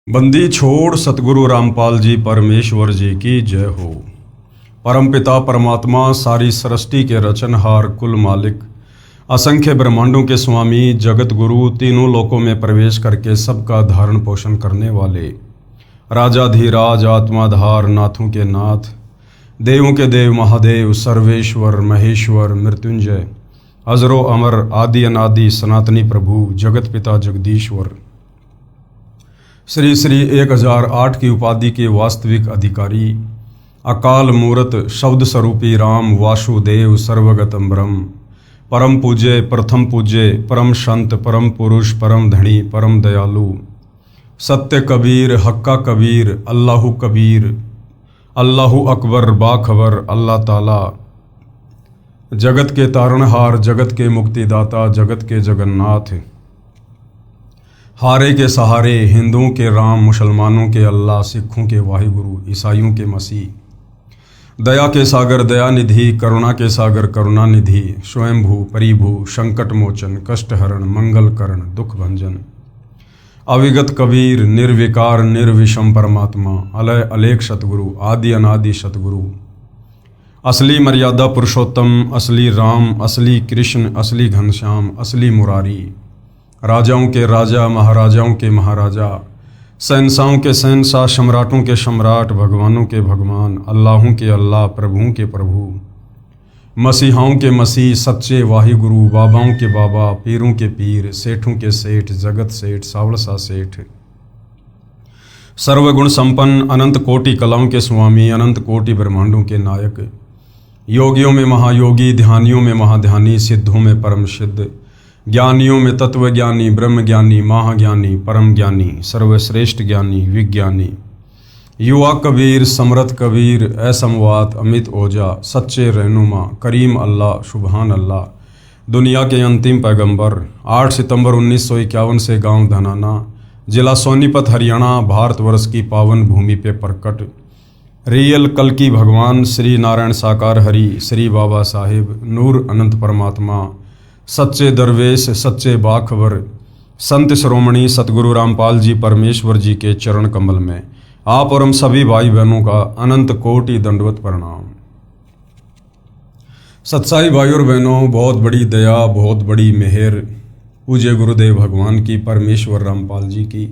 बंदी छोड़ सतगुरु रामपाल जी परमेश्वर जी की जय हो। परमपिता परमात्मा सारी सृष्टि के रचनहार कुल मालिक असंख्य ब्रह्मांडों के स्वामी जगत गुरु तीनों लोकों में प्रवेश करके सबका धारण पोषण करने वाले राजाधीराज आत्माधार नाथों के नाथ देवों के देव महादेव सर्वेश्वर महेश्वर मृत्युंजय अजरो अमर आदि अनादि सनातनी प्रभु जगत पिता जगदीश्वर श्री श्री 1008 की उपाधि के वास्तविक अधिकारी अकाल मूरत शब्द स्वरूपी राम वासुदेव सर्वगतम ब्रह्म परम पूज्य प्रथम पूज्य परम संत परम पुरुष परम धनी परम दयालु सत्य कबीर हक्का कबीर अल्लाहु कबीर अल्लाहु अकबर बाखबर अल्लाह ताला जगत के तारणहार जगत के मुक्तिदाता जगत के जगन्नाथ हारे के सहारे हिंदुओं के राम मुसलमानों के अल्लाह सिखों के वाहिगुरु ईसाइयों के मसीह दया के सागर दयानिधि करुणा के सागर करुणानिधि स्वयंभू परिभू संकट मोचन कष्टहरण मंगलकरण दुख भंजन अविगत कबीर निर्विकार निर्विषम परमात्मा अलय अलेख सतगुरु आदि अनादि सतगुरु असली मर्यादा पुरुषोत्तम असली राम असली कृष्ण असली घनश्याम असली मुरारी राजाओं के राजा महाराजाओं के महाराजा शहंशाहों के शहंशाह सम्राटों के सम्राट भगवानों के भगवान अल्लाहों के अल्लाह प्रभुओं के प्रभु मसीहाओं के मसीह सच्चे वाहिगुरु बाबाओं के बाबा पीरों के पीर सेठों के सेठ जगत सेठ सावड़सा सेठ सर्वगुण संपन्न अनंत कोटि कलाओं के स्वामी अनंत कोटि ब्रह्मांडों के नायक योगियों में महायोगी ध्यानियों में महाध्यानी सिद्धों में परम सिद्ध ज्ञानियों में तत्व ज्ञानी ब्रह्म ज्ञानी महाज्ञानी परम ज्ञानी सर्वश्रेष्ठ ज्ञानी विज्ञानी युवा कबीर समरथ कबीर असमवात अमित ओजा सच्चे रहनुमा करीम अल्लाह सुबहान अल्लाह दुनिया के अंतिम पैगंबर 8 सितंबर 1951 से गांव धनाना जिला सोनीपत हरियाणा भारतवर्ष की पावन भूमि पे प्रकट रियल कल की भगवान श्री नारायण साकार हरि श्री बाबा साहिब नूर अनंत परमात्मा सच्चे दरवेश सच्चे बाखबर संत श्रोमणी सतगुरु रामपाल जी परमेश्वर जी के चरण कमल में आप और हम सभी भाई बहनों का अनंत कोटि दंडवत प्रणाम। सत्साई भाई और बहनों, बहुत बड़ी दया बहुत बड़ी मेहर पूज्य गुरुदेव भगवान की परमेश्वर रामपाल जी की,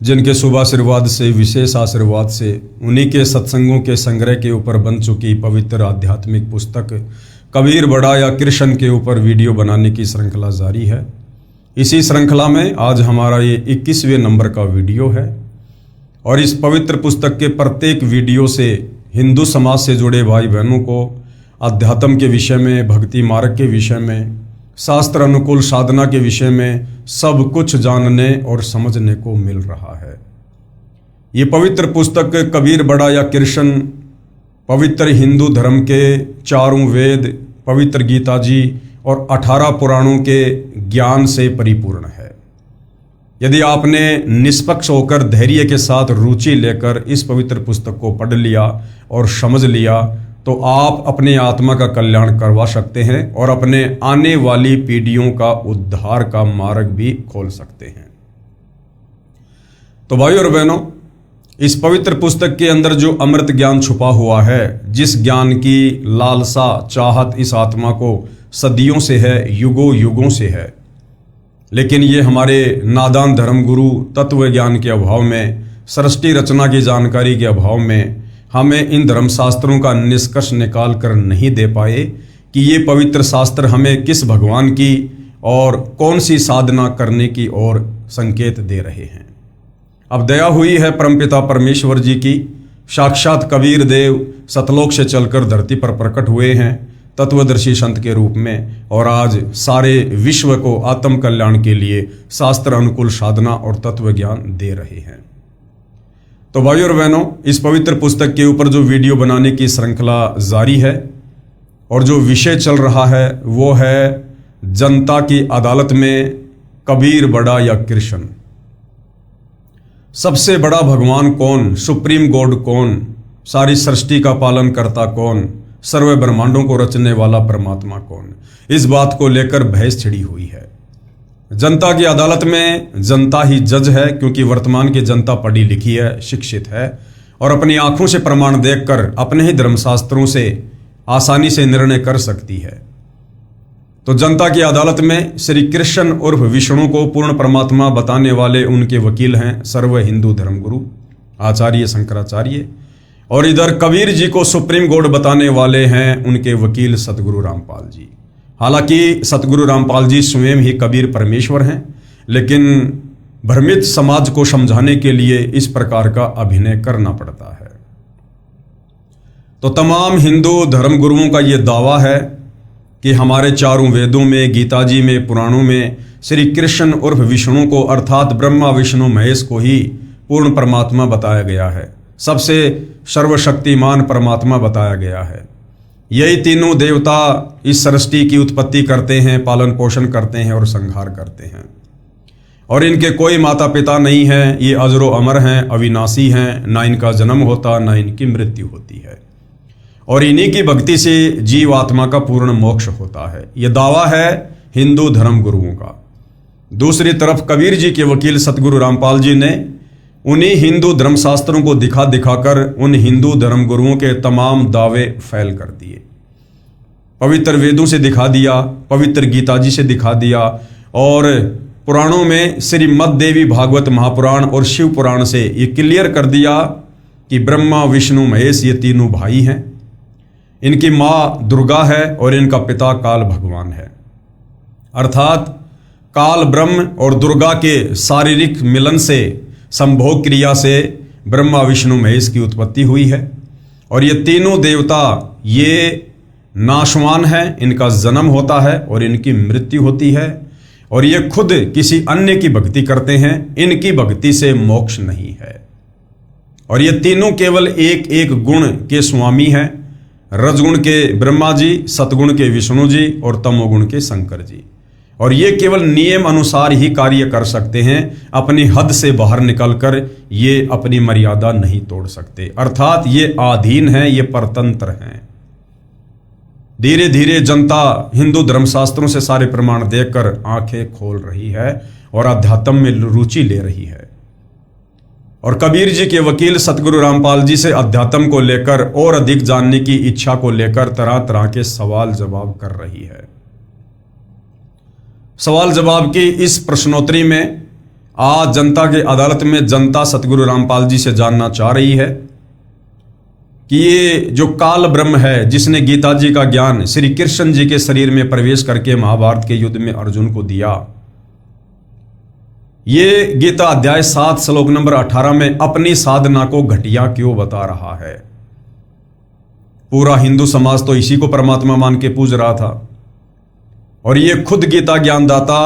जिनके शुभ आशीर्वाद से विशेष आशीर्वाद से उन्हीं के सत्संगों के संग्रह के ऊपर बन चुकी पवित्र आध्यात्मिक पुस्तक कबीर बड़ा या कृष्ण के ऊपर वीडियो बनाने की श्रृंखला जारी है। इसी श्रृंखला में आज हमारा ये 21वें नंबर का वीडियो है और इस पवित्र पुस्तक के प्रत्येक वीडियो से हिंदू समाज से जुड़े भाई बहनों को अध्यात्म के विषय में भक्ति मार्ग के विषय में शास्त्र अनुकूल साधना के विषय में सब कुछ जानने और समझने को मिल रहा है। ये पवित्र पुस्तक कबीर बड़ा या कृष्ण पवित्र हिंदू धर्म के चारों वेद पवित्र गीता जी और 18 पुराणों के ज्ञान से परिपूर्ण है। यदि आपने निष्पक्ष होकर धैर्य के साथ रुचि लेकर इस पवित्र पुस्तक को पढ़ लिया और समझ लिया तो आप अपने आत्मा का कल्याण करवा सकते हैं और अपने आने वाली पीढ़ियों का उद्धार का मार्ग भी खोल सकते हैं। तो भाई और बहनों, इस पवित्र पुस्तक के अंदर जो अमृत ज्ञान छुपा हुआ है, जिस ज्ञान की लालसा चाहत इस आत्मा को सदियों से है, युगों युगों से है, लेकिन ये हमारे नादान धर्म गुरु तत्व ज्ञान के अभाव में सृष्टि रचना की जानकारी के अभाव में हमें इन धर्मशास्त्रों का निष्कर्ष निकाल कर नहीं दे पाए कि ये पवित्र शास्त्र हमें किस भगवान की और कौन सी साधना करने की ओर संकेत दे रहे हैं। अब दया हुई है परमपिता परमेश्वर जी की, साक्षात कबीर देव सतलोक से चलकर धरती पर प्रकट हुए हैं तत्वदर्शी संत के रूप में और आज सारे विश्व को आत्म कल्याण के लिए शास्त्र अनुकूल साधना और तत्व ज्ञान दे रहे हैं। तो भाई और बहनों, इस पवित्र पुस्तक के ऊपर जो वीडियो बनाने की श्रृंखला जारी है और जो विषय चल रहा है वो है जनता की अदालत में कबीर बड़ा या कृष्ण। सबसे बड़ा भगवान कौन, सुप्रीम गॉड कौन, सारी सृष्टि का पालन करता कौन, सर्व ब्रह्मांडों को रचने वाला परमात्मा कौन, इस बात को लेकर बहस छिड़ी हुई है। जनता की अदालत में जनता ही जज है, क्योंकि वर्तमान की जनता पढ़ी लिखी है, शिक्षित है और अपनी आंखों से प्रमाण देखकर अपने ही धर्मशास्त्रों से आसानी से निर्णय कर सकती है। तो जनता की अदालत में श्री कृष्ण उर्फ विष्णु को पूर्ण परमात्मा बताने वाले उनके वकील हैं सर्व हिंदू धर्मगुरु आचार्य शंकराचार्य, और इधर कबीर जी को सुप्रीम कोर्ट बताने वाले हैं उनके वकील सतगुरु रामपाल जी। हालांकि सतगुरु रामपाल जी स्वयं ही कबीर परमेश्वर हैं, लेकिन भ्रमित समाज को समझाने के लिए इस प्रकार का अभिनय करना पड़ता है। तो तमाम हिंदू धर्मगुरुओं का यह दावा है कि हमारे चारों वेदों में, गीता जी में, पुराणों में श्री कृष्ण उर्फ विष्णु को अर्थात ब्रह्मा विष्णु महेश को ही पूर्ण परमात्मा बताया गया है, सबसे सर्वशक्तिमान परमात्मा बताया गया है। यही तीनों देवता इस सृष्टि की उत्पत्ति करते हैं, पालन पोषण करते हैं और संहार करते हैं, और इनके कोई माता पिता नहीं है। ये अजरो अमर हैं, अविनाशी हैं, ना इनका जन्म होता ना इनकी मृत्यु होती है, और इन्हीं की भक्ति से जीव आत्मा का पूर्ण मोक्ष होता है। यह दावा है हिंदू धर्म गुरुओं का। दूसरी तरफ कबीर जी के वकील सतगुरु रामपाल जी ने उन्हीं हिंदू धर्मशास्त्रों को दिखा दिखाकर उन हिंदू धर्म गुरुओं के तमाम दावे फैल कर दिए। पवित्र वेदों से दिखा दिया, पवित्र गीता जी से दिखा दिया, और पुराणों में श्रीमद् देवी भागवत महापुराण और शिव पुराण से ये क्लियर कर दिया कि ब्रह्मा विष्णु महेश ये तीनों भाई हैं। इनकी माँ दुर्गा है और इनका पिता काल भगवान है, अर्थात काल ब्रह्म और दुर्गा के शारीरिक मिलन से, संभोग क्रिया से ब्रह्मा विष्णु महेश की उत्पत्ति हुई है। और ये तीनों देवता ये नाशवान हैं, इनका जन्म होता है और इनकी मृत्यु होती है, और ये खुद किसी अन्य की भक्ति करते हैं, इनकी भक्ति से मोक्ष नहीं है। और ये तीनों केवल एक एक गुण के स्वामी हैं, रजगुण के ब्रह्मा जी, सतगुण के विष्णु जी और तमोगुण के शंकर जी, और ये केवल नियम अनुसार ही कार्य कर सकते हैं, अपनी हद से बाहर निकलकर ये अपनी मर्यादा नहीं तोड़ सकते, अर्थात ये आधीन हैं, ये परतंत्र हैं। धीरे धीरे जनता हिंदू धर्मशास्त्रों से सारे प्रमाण देखकर आंखें खोल रही है और अध्यात्म में रुचि ले रही है, और कबीर जी के वकील सतगुरु रामपाल जी से अध्यात्म को लेकर और अधिक जानने की इच्छा को लेकर तरह तरह के सवाल जवाब कर रही है। सवाल जवाब की इस प्रश्नोत्तरी में आज जनता के अदालत में जनता सतगुरु रामपाल जी से जानना चाह रही है कि ये जो काल ब्रह्म है, जिसने गीता जी का ज्ञान श्री कृष्ण जी के शरीर में प्रवेश करके महाभारत के युद्ध में अर्जुन को दिया, ये गीता अध्याय 7 श्लोक नंबर 18 में अपनी साधना को घटिया क्यों बता रहा है। पूरा हिंदू समाज तो इसी को परमात्मा मान के पूज रहा था, और ये खुद गीता ज्ञानदाता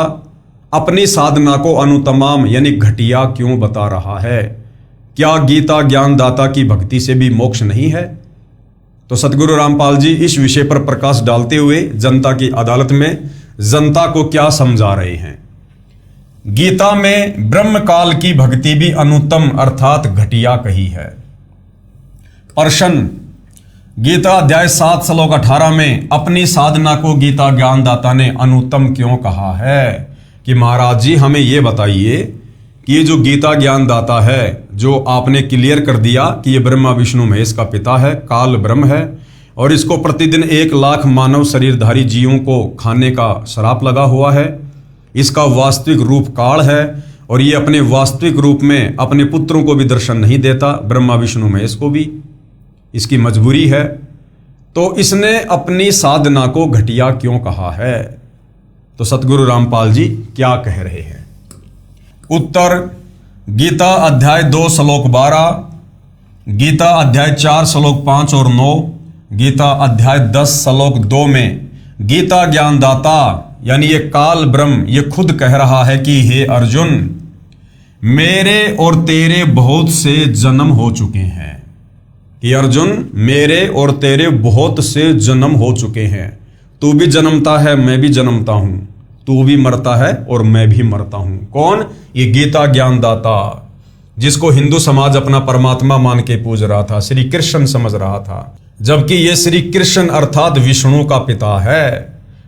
अपनी साधना को अनुतमाम यानी घटिया क्यों बता रहा है। क्या गीता ज्ञानदाता की भक्ति से भी मोक्ष नहीं है? तो सतगुरु रामपाल जी इस विषय पर प्रकाश डालते हुए जनता की अदालत में जनता को क्या समझा रहे हैं। गीता में ब्रह्म काल की भक्ति भी अनुत्तम अर्थात घटिया कही है। प्रश्न, गीता अध्याय 7 श्लोक 18 में अपनी साधना को गीता ज्ञानदाता ने अनुत्तम क्यों कहा है? कि महाराज जी हमें यह बताइए कि ये जो गीता ज्ञानदाता है, जो आपने क्लियर कर दिया कि ये ब्रह्मा विष्णु महेश का पिता है, काल ब्रह्म है, और इसको प्रतिदिन 1 लाख मानव शरीरधारी जीवों को खाने का श्राप लगा हुआ है, इसका वास्तविक रूप काल है, और ये अपने वास्तविक रूप में अपने पुत्रों को भी दर्शन नहीं देता, ब्रह्मा विष्णु महेश को भी, इसकी मजबूरी है। तो इसने अपनी साधना को घटिया क्यों कहा है? तो सतगुरु रामपाल जी क्या कह रहे हैं? उत्तर, गीता अध्याय 2 श्लोक 12, गीता अध्याय 4 श्लोक 5 और 9, गीता अध्याय 10 श्लोक 2 में गीता ज्ञानदाता यानी ये काल ब्रह्म ये खुद कह रहा है कि हे अर्जुन, मेरे और तेरे बहुत से जन्म हो चुके हैं। कि अर्जुन, मेरे और तेरे बहुत से जन्म हो चुके हैं। तू भी जन्मता है, मैं भी जन्मता हूं, तू भी मरता है और मैं भी मरता हूं। कौन? ये गीता ज्ञानदाता, जिसको हिंदू समाज अपना परमात्मा मान के पूज रहा था, श्री कृष्ण समझ रहा था, जबकि ये श्री कृष्ण अर्थात विष्णु का पिता है।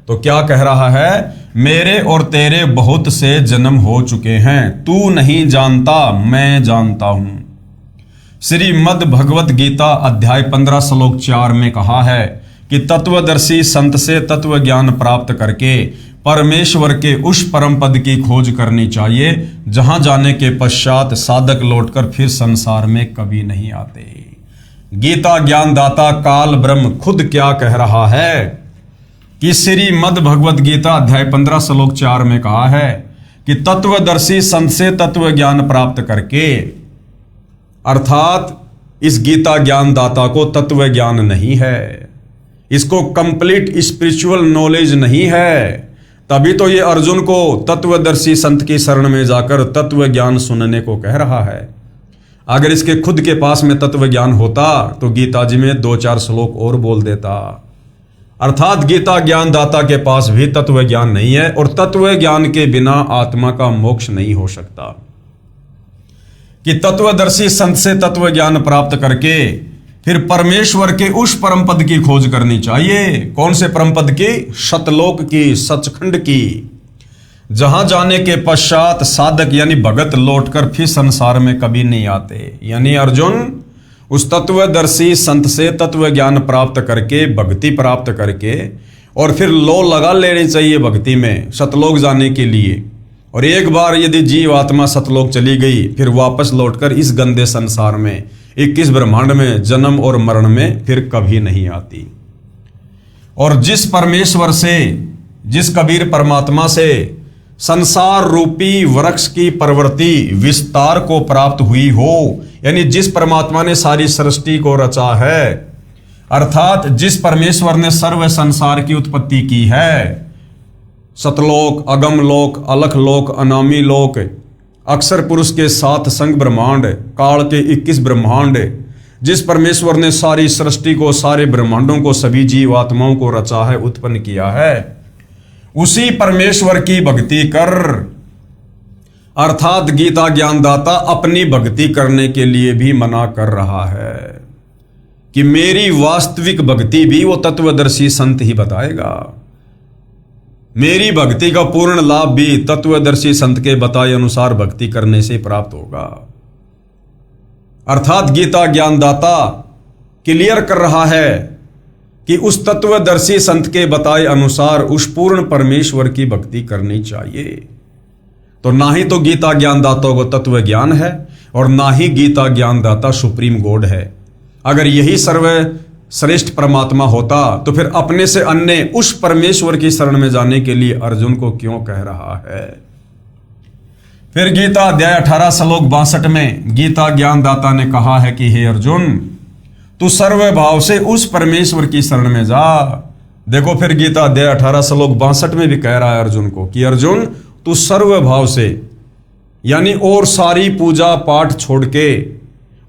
तो क्या कह रहा है? मेरे और तेरे बहुत से जन्म हो चुके हैं, तू नहीं जानता मैं जानता हूं। श्रीमद् भगवत गीता अध्याय 15 श्लोक 4 में कहा है कि तत्वदर्शी संत से तत्व ज्ञान प्राप्त करके परमेश्वर के उस परम पद की खोज करनी चाहिए जहां जाने के पश्चात साधक लौटकर फिर संसार में कभी नहीं आते। गीता ज्ञानदाता काल ब्रह्म खुद क्या कह रहा है कि श्रीमद् भगवत गीता अध्याय 15 श्लोक 4 में कहा है कि तत्वदर्शी संत से तत्व ज्ञान प्राप्त करके, अर्थात इस गीता ज्ञानदाता को तत्व ज्ञान नहीं है, इसको कंप्लीट स्पिरिचुअल नॉलेज नहीं है, तभी तो ये अर्जुन को तत्वदर्शी संत की शरण में जाकर तत्व ज्ञान सुनने को कह रहा है। अगर इसके खुद के पास में तत्व ज्ञान होता तो गीता जी में 2-4 श्लोक और बोल देता। अर्थात गीता ज्ञानदाता के पास भी तत्व ज्ञान नहीं है और तत्व ज्ञान के बिना आत्मा का मोक्ष नहीं हो सकता। कि तत्वदर्शी संत से तत्व ज्ञान प्राप्त करके फिर परमेश्वर के उस परम पद की खोज करनी चाहिए। कौन से परम पद की? सतलोक की, सचखंड की, जहां जाने के पश्चात साधक यानी भगत लौटकर फिर संसार में कभी नहीं आते। यानी अर्जुन उस तत्वदर्शी संत से तत्व ज्ञान प्राप्त करके, भक्ति प्राप्त करके, और फिर लो लगा लेनी चाहिए भक्ति में सतलोक जाने के लिए। और एक बार यदि जीव आत्मा सतलोक चली गई फिर वापस लौटकर इस गंदे संसार में 21 ब्रह्मांड में जन्म और मरण में फिर कभी नहीं आती। और जिस परमेश्वर से, जिस कबीर परमात्मा से संसार रूपी वृक्ष की प्रवृत्ति विस्तार को प्राप्त हुई हो, यानी जिस परमात्मा ने सारी सृष्टि को रचा है, अर्थात जिस परमेश्वर ने सर्व संसार की उत्पत्ति की है, सतलोक, अगम लोक, अलख लोक, अनामी लोक, अक्षर पुरुष के 7 संग ब्रह्मांड, काल के 21 ब्रह्मांड, जिस परमेश्वर ने सारी सृष्टि को, सारे ब्रह्मांडों को, सभी जीव आत्माओं को रचा है, उत्पन्न किया है, उसी परमेश्वर की भक्ति कर। अर्थात गीता ज्ञानदाता अपनी भक्ति करने के लिए भी मना कर रहा है कि मेरी वास्तविक भक्ति भी वो तत्वदर्शी संत ही बताएगा। मेरी भक्ति का पूर्ण लाभ भी तत्वदर्शी संत के बताए अनुसार भक्ति करने से प्राप्त होगा। अर्थात गीता ज्ञानदाता क्लियर कर रहा है कि उस तत्वदर्शी संत के बताए अनुसार उस पूर्ण परमेश्वर की भक्ति करनी चाहिए। तो ना ही तो गीता ज्ञानदाता को तत्व ज्ञान है और ना ही गीता ज्ञानदाता सुप्रीम गॉड है। अगर यही सर्व श्रेष्ठ परमात्मा होता तो फिर अपने से अन्य उस परमेश्वर की शरण में जाने के लिए अर्जुन को क्यों कह रहा है? फिर गीता अध्याय 18 श्लोक 62 में गीता ज्ञानदाता ने कहा है कि हे अर्जुन, तू सर्व भाव से उस परमेश्वर की शरण में जा। देखो फिर गीता अध्याय 18 श्लोक 62 में भी कह रहा है अर्जुन को कि अर्जुन तू सर्व भाव से, यानी और सारी पूजा पाठ छोड़ के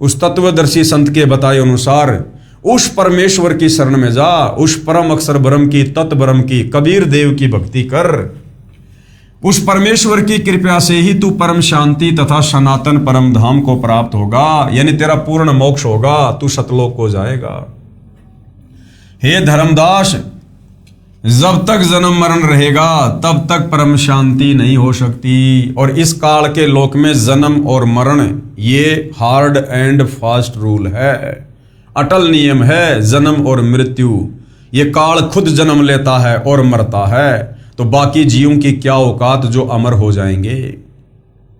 उस तत्वदर्शी संत के बताए अनुसार उस परमेश्वर की शरण में जा, उस परम अक्षर ब्रह्म की, तत् ब्रह्म की, कबीर देव की भक्ति कर। उस परमेश्वर की कृपा से ही तू परम शांति तथा सनातन परम धाम को प्राप्त होगा, यानी तेरा पूर्ण मोक्ष होगा, तू सतलोक को जाएगा। हे धर्मदास, जब तक जन्म मरण रहेगा तब तक परम शांति नहीं हो सकती। और इस काल के लोक में जन्म और मरण ये हार्ड एंड फास्ट रूल है, अटल नियम है। जन्म और मृत्यु, ये काल खुद जन्म लेता है और मरता है, तो बाकी जीवों की क्या औकात जो अमर हो जाएंगे।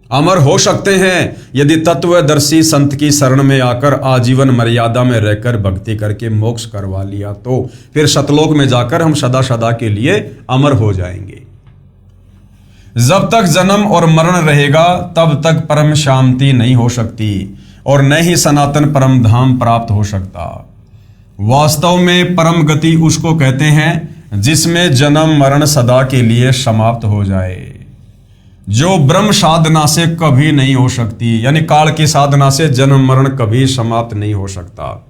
अमर हो सकते हैं यदि तत्वदर्शी संत की शरण में आकर आजीवन मर्यादा में रहकर भक्ति करके मोक्ष करवा लिया, तो फिर सतलोक में जाकर हम सदा सदा के लिए अमर हो जाएंगे। जब तक जन्म और मरण रहेगा तब तक परम शांति नहीं हो सकती और न ही सनातन परम धाम प्राप्त हो सकता। वास्तव में परम गति उसको कहते हैं जिसमें जन्म मरण सदा के लिए समाप्त हो जाए, जो ब्रह्म साधना से कभी नहीं हो सकती, यानी काल की साधना से जन्म मरण कभी समाप्त नहीं हो सकता।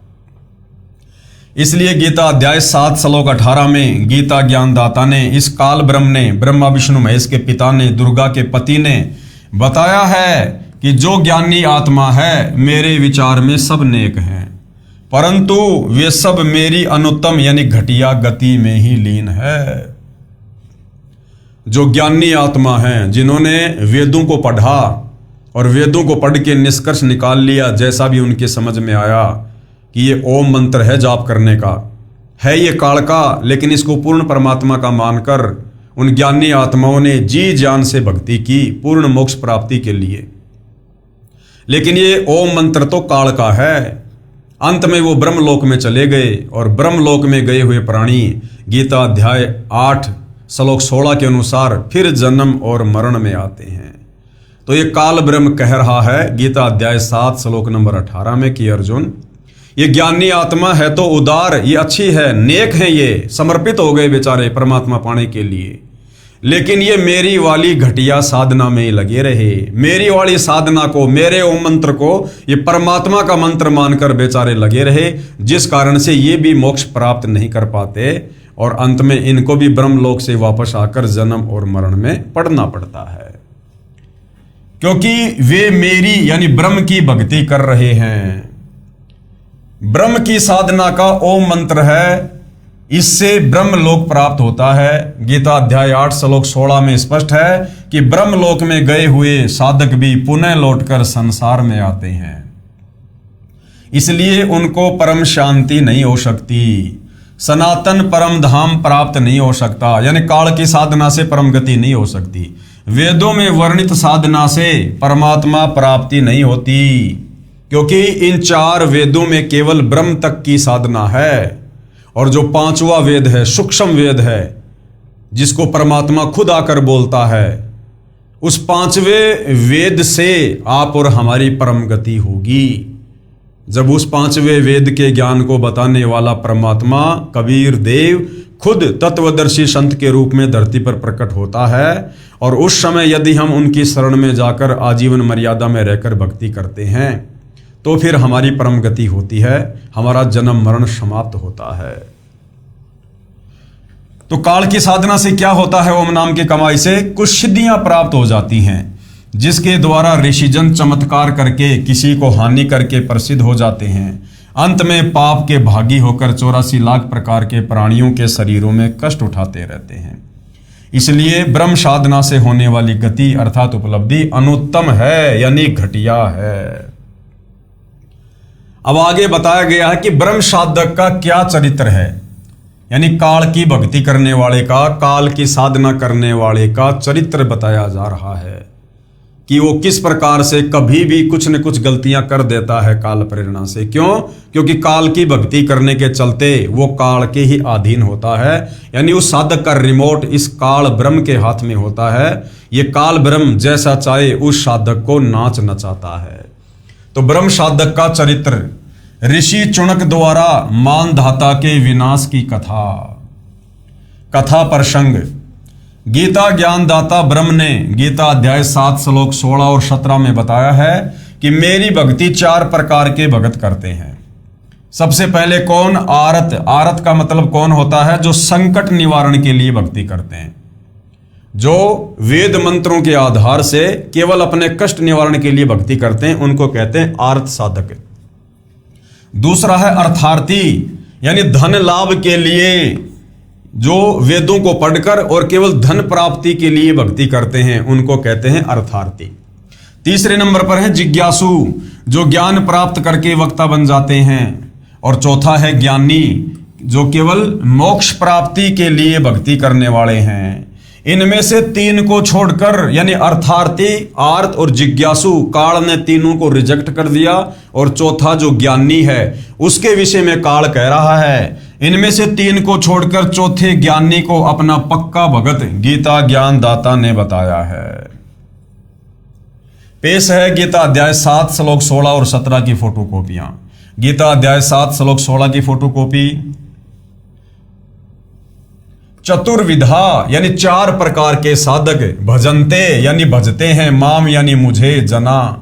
इसलिए गीता अध्याय 7 श्लोक 18 में गीता ज्ञानदाता ने, इस काल ब्रह्म ने, ब्रह्मा विष्णु महेश के पिता ने, दुर्गा के पति ने बताया है कि जो ज्ञानी आत्मा है मेरे विचार में सब नेक हैं, परंतु वे सब मेरी अनुत्तम यानी घटिया गति में ही लीन है। जो ज्ञानी आत्मा हैं, जिन्होंने वेदों को पढ़ा और वेदों को पढ़ के निष्कर्ष निकाल लिया, जैसा भी उनके समझ में आया कि ये ओम मंत्र है जाप करने का, है ये काल का, लेकिन इसको पूर्ण परमात्मा का मानकर उन ज्ञानी आत्माओं ने जी जान से भक्ति की पूर्ण मोक्ष प्राप्ति के लिए। लेकिन ये ओम मंत्र तो काल का है। अंत में वो ब्रह्मलोक में चले गए और ब्रह्मलोक में गए हुए प्राणी गीता अध्याय 8 श्लोक 16 के अनुसार फिर जन्म और मरण में आते हैं। तो ये काल ब्रह्म कह रहा है गीता अध्याय 7 श्लोक नंबर 18 में कि अर्जुन, ये ज्ञानी आत्मा है तो उदार, ये अच्छी है, नेक है, ये समर्पित हो गए बेचारे परमात्मा पाने के लिए, लेकिन ये मेरी वाली घटिया साधना में लगे रहे। मेरी वाली साधना को, मेरे ओम मंत्र को ये परमात्मा का मंत्र मानकर बेचारे लगे रहे, जिस कारण से ये भी मोक्ष प्राप्त नहीं कर पाते और अंत में इनको भी ब्रह्मलोक से वापस आकर जन्म और मरण में पड़ना पड़ता है, क्योंकि वे मेरी यानी ब्रह्म की भक्ति कर रहे हैं। ब्रह्म की साधना का ओम मंत्र है, इससे ब्रह्म लोक प्राप्त होता है। गीता अध्याय 8 श्लोक 16 में स्पष्ट है कि ब्रह्म लोक में गए हुए साधक भी पुनः लौटकर संसार में आते हैं, इसलिए उनको परम शांति नहीं हो सकती, सनातन परम धाम प्राप्त नहीं हो सकता, यानी काल की साधना से परम गति नहीं हो सकती। वेदों में वर्णित साधना से परमात्मा प्राप्ति नहीं होती, क्योंकि इन 4 वेदों में केवल ब्रह्म तक की साधना है, और जो 5वां वेद है, सूक्ष्म वेद है, जिसको परमात्मा खुद आकर बोलता है, उस 5वें वेद से आप और हमारी परम गति होगी। जब उस 5वें वेद के ज्ञान को बताने वाला परमात्मा कबीर देव खुद तत्वदर्शी संत के रूप में धरती पर प्रकट होता है, और उस समय यदि हम उनकी शरण में जाकर आजीवन मर्यादा में रहकर भक्ति करते हैं तो फिर हमारी परम गति होती है, हमारा जन्म मरण समाप्त होता है। तो काल की साधना से क्या होता है? ओम नाम की कमाई से कुछ सिद्धियां प्राप्त हो जाती हैं, जिसके द्वारा ऋषिजन चमत्कार करके किसी को हानि करके प्रसिद्ध हो जाते हैं। अंत में पाप के भागी होकर 84 लाख प्रकार के प्राणियों के शरीरों में कष्ट उठाते रहते हैं। इसलिए ब्रह्म साधना से होने वाली गति अर्थात उपलब्धि अनुत्तम है, यानी घटिया है। अब आगे बताया गया है कि ब्रह्म साधक का क्या चरित्र है, यानी काल की भक्ति करने वाले का, काल की साधना करने वाले का चरित्र बताया जा रहा है कि वो किस प्रकार से कभी भी कुछ न कुछ गलतियां कर देता है काल प्रेरणा से। क्यों? क्योंकि काल की भक्ति करने के चलते वो काल के ही अधीन होता है, यानी उस साधक का रिमोट इस काल ब्रह्म के हाथ में होता है। ये काल ब्रह्म जैसा चाहे उस साधक को नाच नचाता है। तो ब्रह्म साधक का चरित्र, ऋषि चुनक द्वारा मानधाता के विनाश की कथा प्रसंग। गीता ज्ञानदाता ब्रह्म ने गीता अध्याय 7 श्लोक 16 और 17 में बताया है कि मेरी भक्ति 4 प्रकार के भगत करते हैं। सबसे पहले कौन? आरत। आरत का मतलब कौन होता है? जो संकट निवारण के लिए भक्ति करते हैं, जो वेद मंत्रों के आधार से केवल अपने कष्ट निवारण के लिए भक्ति करते हैं, उनको कहते हैं आर्त साधक। दूसरा है अर्थार्थी, यानी धन लाभ के लिए जो वेदों को पढ़कर और केवल धन प्राप्ति के लिए भक्ति करते हैं, उनको कहते हैं अर्थार्थी। तीसरे नंबर पर है जिज्ञासु, जो ज्ञान प्राप्त करके वक्ता बन जाते हैं। और चौथा है ज्ञानी, जो केवल मोक्ष प्राप्ति के लिए भक्ति करने वाले हैं। इनमें से 3 को छोड़कर, यानी अर्थार्थी, आर्त और जिज्ञासु, काल ने तीनों को रिजेक्ट कर दिया। और चौथा जो ज्ञानी है उसके विषय में काल कह रहा है, इनमें से 3 को छोड़कर चौथे ज्ञानी को अपना पक्का भगत गीता ज्ञानदाता ने बताया है। पेश है गीता अध्याय 7 श्लोक 16 और 17 की फोटोकॉपियां। गीता अध्याय 7 श्लोक 16 की फोटोकॉपी। चतुर्विधा, यानी 4 प्रकार के साधक, भजनते यानी भजते हैं, माम यानी मुझे, जना,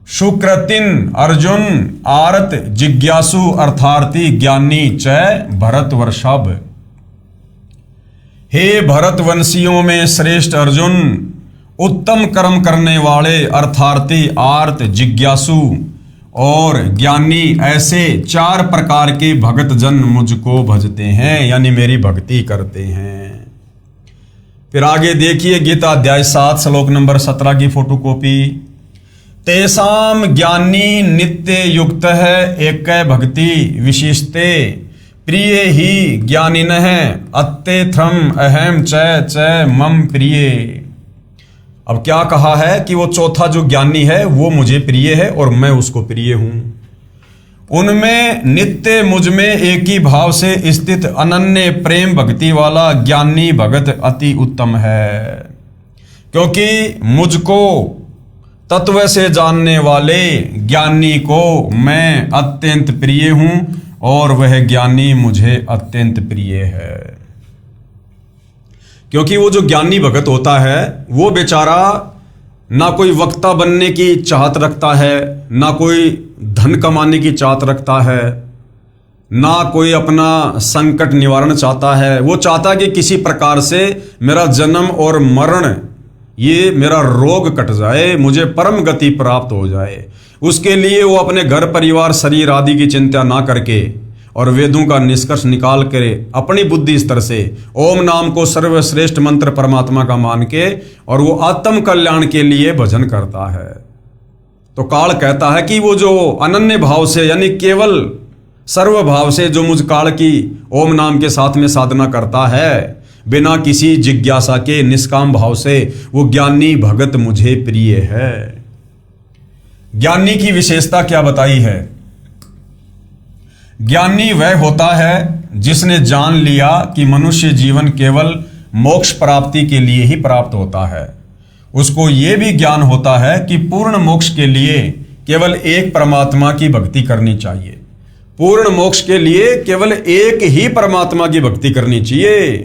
शुक्रतिन अर्जुन, आरत जिज्ञासु अर्थार्थी, ज्ञानी चय भरत वर्षभ। हे भरतवंशियों में श्रेष्ठ अर्जुन, उत्तम कर्म करने वाले अर्थार्थी, आर्त, जिज्ञासु और ज्ञानी, ऐसे 4 प्रकार के भगत जन मुझको भजते हैं, यानी मेरी भक्ति करते हैं। फिर आगे देखिए गीता अध्याय 7 श्लोक नंबर 17 की फोटोकॉपी। तेसाम ज्ञानी नित्य युक्त है एक भक्ति विशिष्टे प्रिय ही ज्ञानिन है अत्ते थ्रम अहम च मम प्रिय। अब क्या कहा है कि वो चौथा जो ज्ञानी है वो मुझे प्रिय है और मैं उसको प्रिय हूं। उनमें नित्य मुझ में एक ही भाव से स्थित अनन्य प्रेम भक्ति वाला ज्ञानी भगत अति उत्तम है, क्योंकि मुझको तत्व से जानने वाले ज्ञानी को मैं अत्यंत प्रिय हूं और वह ज्ञानी मुझे अत्यंत प्रिय है। क्योंकि वो जो ज्ञानी भगत होता है वो बेचारा ना कोई वक्ता बनने की चाहत रखता है, ना कोई धन कमाने की चाहत रखता है, ना कोई अपना संकट निवारण चाहता है। वो चाहता है कि किसी प्रकार से मेरा जन्म और मरण, ये मेरा रोग कट जाए, मुझे परम गति प्राप्त हो जाए। उसके लिए वो अपने घर परिवार शरीर आदि की चिंता ना करके और वेदों का निष्कर्ष निकाल कर अपनी बुद्धि स्तर से ओम नाम को सर्वश्रेष्ठ मंत्र परमात्मा का मान के और वो आत्म कल्याण के लिए भजन करता है। तो काल कहता है कि वो जो अनन्य भाव से यानी केवल सर्व भाव से जो मुझ काल की ओम नाम के साथ में साधना करता है बिना किसी जिज्ञासा के निष्काम भाव से, वो ज्ञानी भगत मुझे प्रिय है। ज्ञानी की विशेषता क्या बताई है? ज्ञानी वह होता है जिसने जान लिया कि मनुष्य जीवन केवल मोक्ष प्राप्ति के लिए ही प्राप्त होता है। उसको यह भी ज्ञान होता है कि पूर्ण मोक्ष के लिए केवल एक परमात्मा की भक्ति करनी चाहिए। पूर्ण मोक्ष के लिए केवल एक ही परमात्मा की भक्ति करनी चाहिए,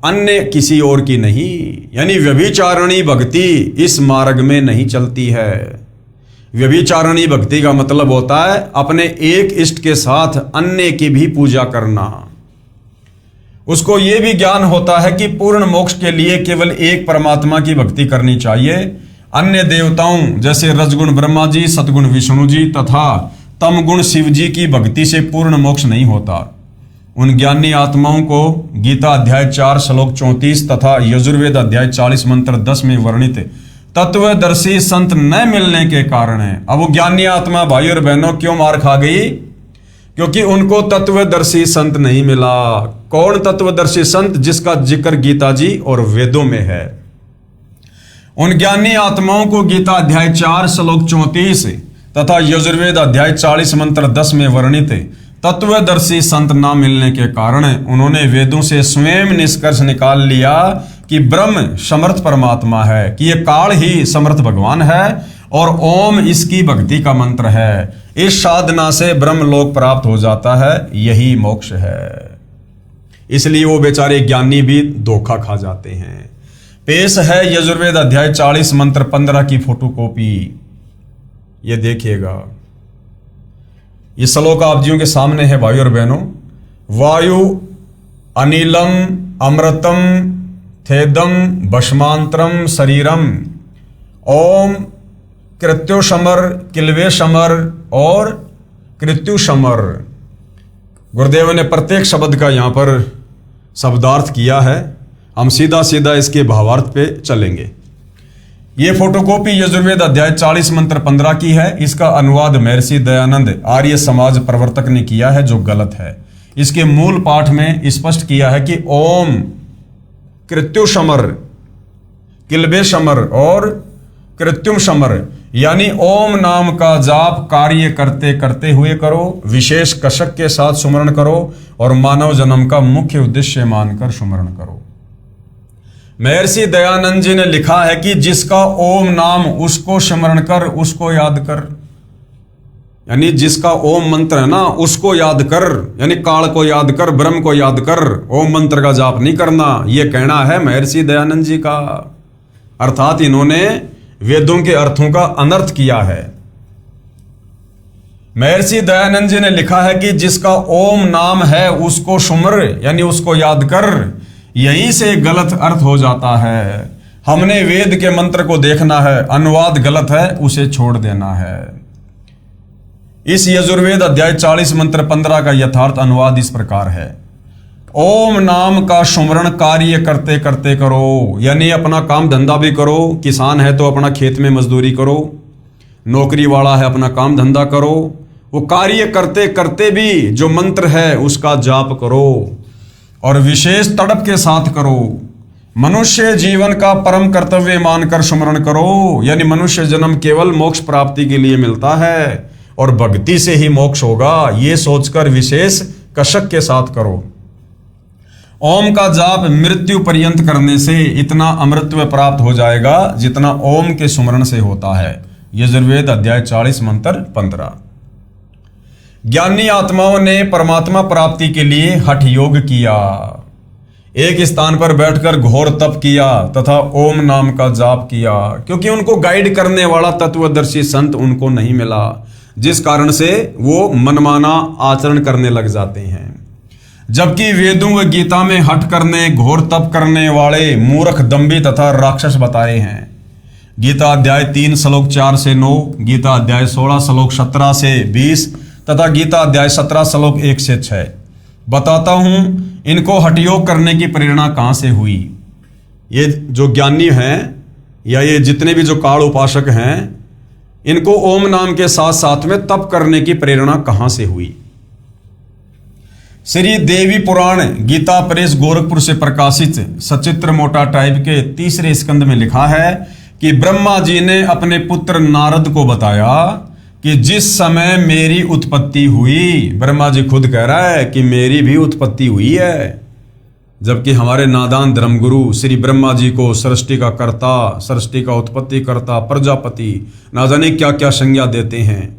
अन्य किसी और की नहीं। यानी व्यभिचारिणी भक्ति इस मार्ग में नहीं चलती है। व्यभिचारिणी भक्ति का मतलब होता है अपने एक इष्ट के साथ अन्य की भी पूजा करना। उसको यह भी ज्ञान होता है कि पूर्ण मोक्ष के लिए केवल एक परमात्मा की भक्ति करनी चाहिए। अन्य देवताओं जैसे रजगुण ब्रह्मा जी, सतगुण विष्णु जी तथा तमगुण शिव जी की भक्ति से पूर्ण मोक्ष नहीं होता। उन ज्ञानी आत्माओं को गीता अध्याय 4 श्लोक 34 तथा यजुर्वेद अध्याय 40 मंत्र 10 में वर्णित तत्वदर्शी संत न मिलने के कारण है। अब वो ज्ञानी आत्मा भाई और बहनों क्यों मार खा गई? क्योंकि उनको तत्वदर्शी संत नहीं मिला। कौन तत्वदर्शी संत? जिसका जिक्र गीता जी और वेदों में है। उन ज्ञानी आत्माओं को गीता अध्याय 4 श्लोक 34 तथा यजुर्वेद अध्याय 40 मंत्र 10 में वर्णित तत्वदर्शी संत ना मिलने के कारण उन्होंने वेदों से स्वयं निष्कर्ष निकाल लिया कि ब्रह्म समर्थ परमात्मा है, कि यह काल ही समर्थ भगवान है और ओम इसकी भक्ति का मंत्र है। इस साधना से ब्रह्म लोक प्राप्त हो जाता है, यही मोक्ष है। इसलिए वो बेचारे ज्ञानी भी धोखा खा जाते हैं। पेश है यजुर्वेद अध्याय 40 मंत्र 15 की फोटोकॉपी, ये देखिएगा। ये श्लोक आप जियों के सामने है भाई और बहनों। वायु अनिलम अमृतम थेदम भस्मांतरम शरीरम ओम कृत्युषमर किल्वेशमर और कृत्युषमर। गुरुदेव ने प्रत्येक शब्द का यहाँ पर शब्दार्थ किया है। हम सीधा सीधा इसके भावार्थ पे चलेंगे। ये फोटोकॉपी यजुर्वेद अध्याय 40 मंत्र 15 की है। इसका अनुवाद महर्षि दयानंद आर्य समाज प्रवर्तक ने किया है, जो गलत है। इसके मूल पाठ में स्पष्ट किया है कि ओम कृत्युषमर किल्वेशमर और कृत्युम समर, यानी ओम नाम का जाप कार्य करते करते हुए करो, विशेष कसक के साथ सुमरण करो और मानव जन्म का मुख्य उद्देश्य मानकर सुमरण करो। महर्षि दयानंद जी ने लिखा है कि जिसका ओम नाम उसको स्मरण कर, उसको याद कर, यानी जिसका ओम मंत्र है ना उसको याद कर, यानी काल को याद कर, ब्रह्म को याद कर, ओम मंत्र का जाप नहीं करना। यह कहना है महर्षि दयानंद जी का। अर्थात इन्होंने वेदों के अर्थों का अनर्थ किया है। महर्षि दयानंद जी ने लिखा है कि जिसका ओम नाम है उसको सुमर, यानी उसको याद कर। यहीं से गलत अर्थ हो जाता है। हमने वेद के मंत्र को देखना है, अनुवाद गलत है उसे छोड़ देना है। इस यजुर्वेद अध्याय 40 मंत्र 15 का यथार्थ अनुवाद इस प्रकार है। ओम नाम का सुमरण कार्य करते करते करो, यानी अपना काम धंधा भी करो। किसान है तो अपना खेत में मजदूरी करो, नौकरी वाला है अपना काम धंधा करो। वो कार्य करते करते भी जो मंत्र है उसका जाप करो और विशेष तड़प के साथ करो। मनुष्य जीवन का परम कर्तव्य मानकर सुमरण करो, यानी मनुष्य जन्म केवल मोक्ष प्राप्ति के लिए मिलता है और भक्ति से ही मोक्ष होगा, ये सोचकर विशेष कशक के साथ करो। ओम का जाप मृत्यु पर्यंत करने से इतना अमृतत्व प्राप्त हो जाएगा जितना ओम के सुमरण से होता है। यजुर्वेद अध्याय 40 मंत्र 15। ज्ञानी आत्माओं ने परमात्मा प्राप्ति के लिए हठ योग किया, एक स्थान पर बैठकर घोर तप किया तथा ओम नाम का जाप किया, क्योंकि उनको गाइड करने वाला तत्वदर्शी संत उनको नहीं मिला, जिस कारण से वो मनमाना आचरण करने लग जाते हैं। जबकि वेदों व गीता में हठ करने, घोर तप करने वाले मूर्ख, दंभी तथा राक्षस बताए हैं। गीता अध्याय 3 श्लोक 4 से 9, गीता अध्याय 16 श्लोक 17 से 20 तथा गीता अध्याय 17 श्लोक 1 से 6। बताता हूं इनको हठयोग करने की प्रेरणा कहां से हुई। ये जो ज्ञानी हैं या ये जितने भी जो काल उपासक हैं, इनको ओम नाम के साथ साथ में तप करने की प्रेरणा कहां से हुई। श्री देवी पुराण गीता प्रेस गोरखपुर से प्रकाशित सचित्र मोटा टाइप के 3रे स्कंद में लिखा है कि ब्रह्मा जी ने अपने पुत्र नारद को बताया कि जिस समय मेरी उत्पत्ति हुई, ब्रह्मा जी खुद कह रहा है कि मेरी भी उत्पत्ति हुई है, जबकि हमारे नादान धर्मगुरु श्री ब्रह्मा जी को सृष्टि का कर्ता, सृष्टि का उत्पत्ति कर्ता, प्रजापति ना जाने क्या क्या संज्ञा देते हैं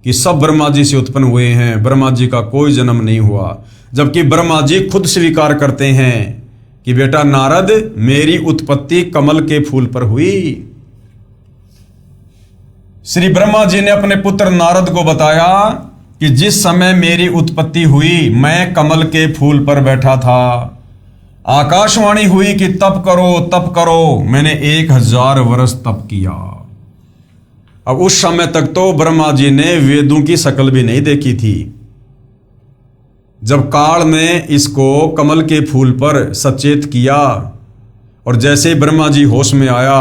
कि सब ब्रह्मा जी से उत्पन्न हुए हैं, ब्रह्मा जी का कोई जन्म नहीं हुआ। जबकि ब्रह्मा जी खुद स्वीकार करते हैं कि बेटा नारद, मेरी उत्पत्ति कमल के फूल पर हुई। श्री ब्रह्मा जी ने अपने पुत्र नारद को बताया कि जिस समय मेरी उत्पत्ति हुई मैं कमल के फूल पर बैठा था। आकाशवाणी हुई कि तप करो तप करो, मैंने 1000 वर्ष तप किया। अब उस समय तक तो ब्रह्मा जी ने वेदों की शक्ल भी नहीं देखी थी। जब काल ने इसको कमल के फूल पर सचेत किया और जैसे ही ब्रह्मा जी होश में आया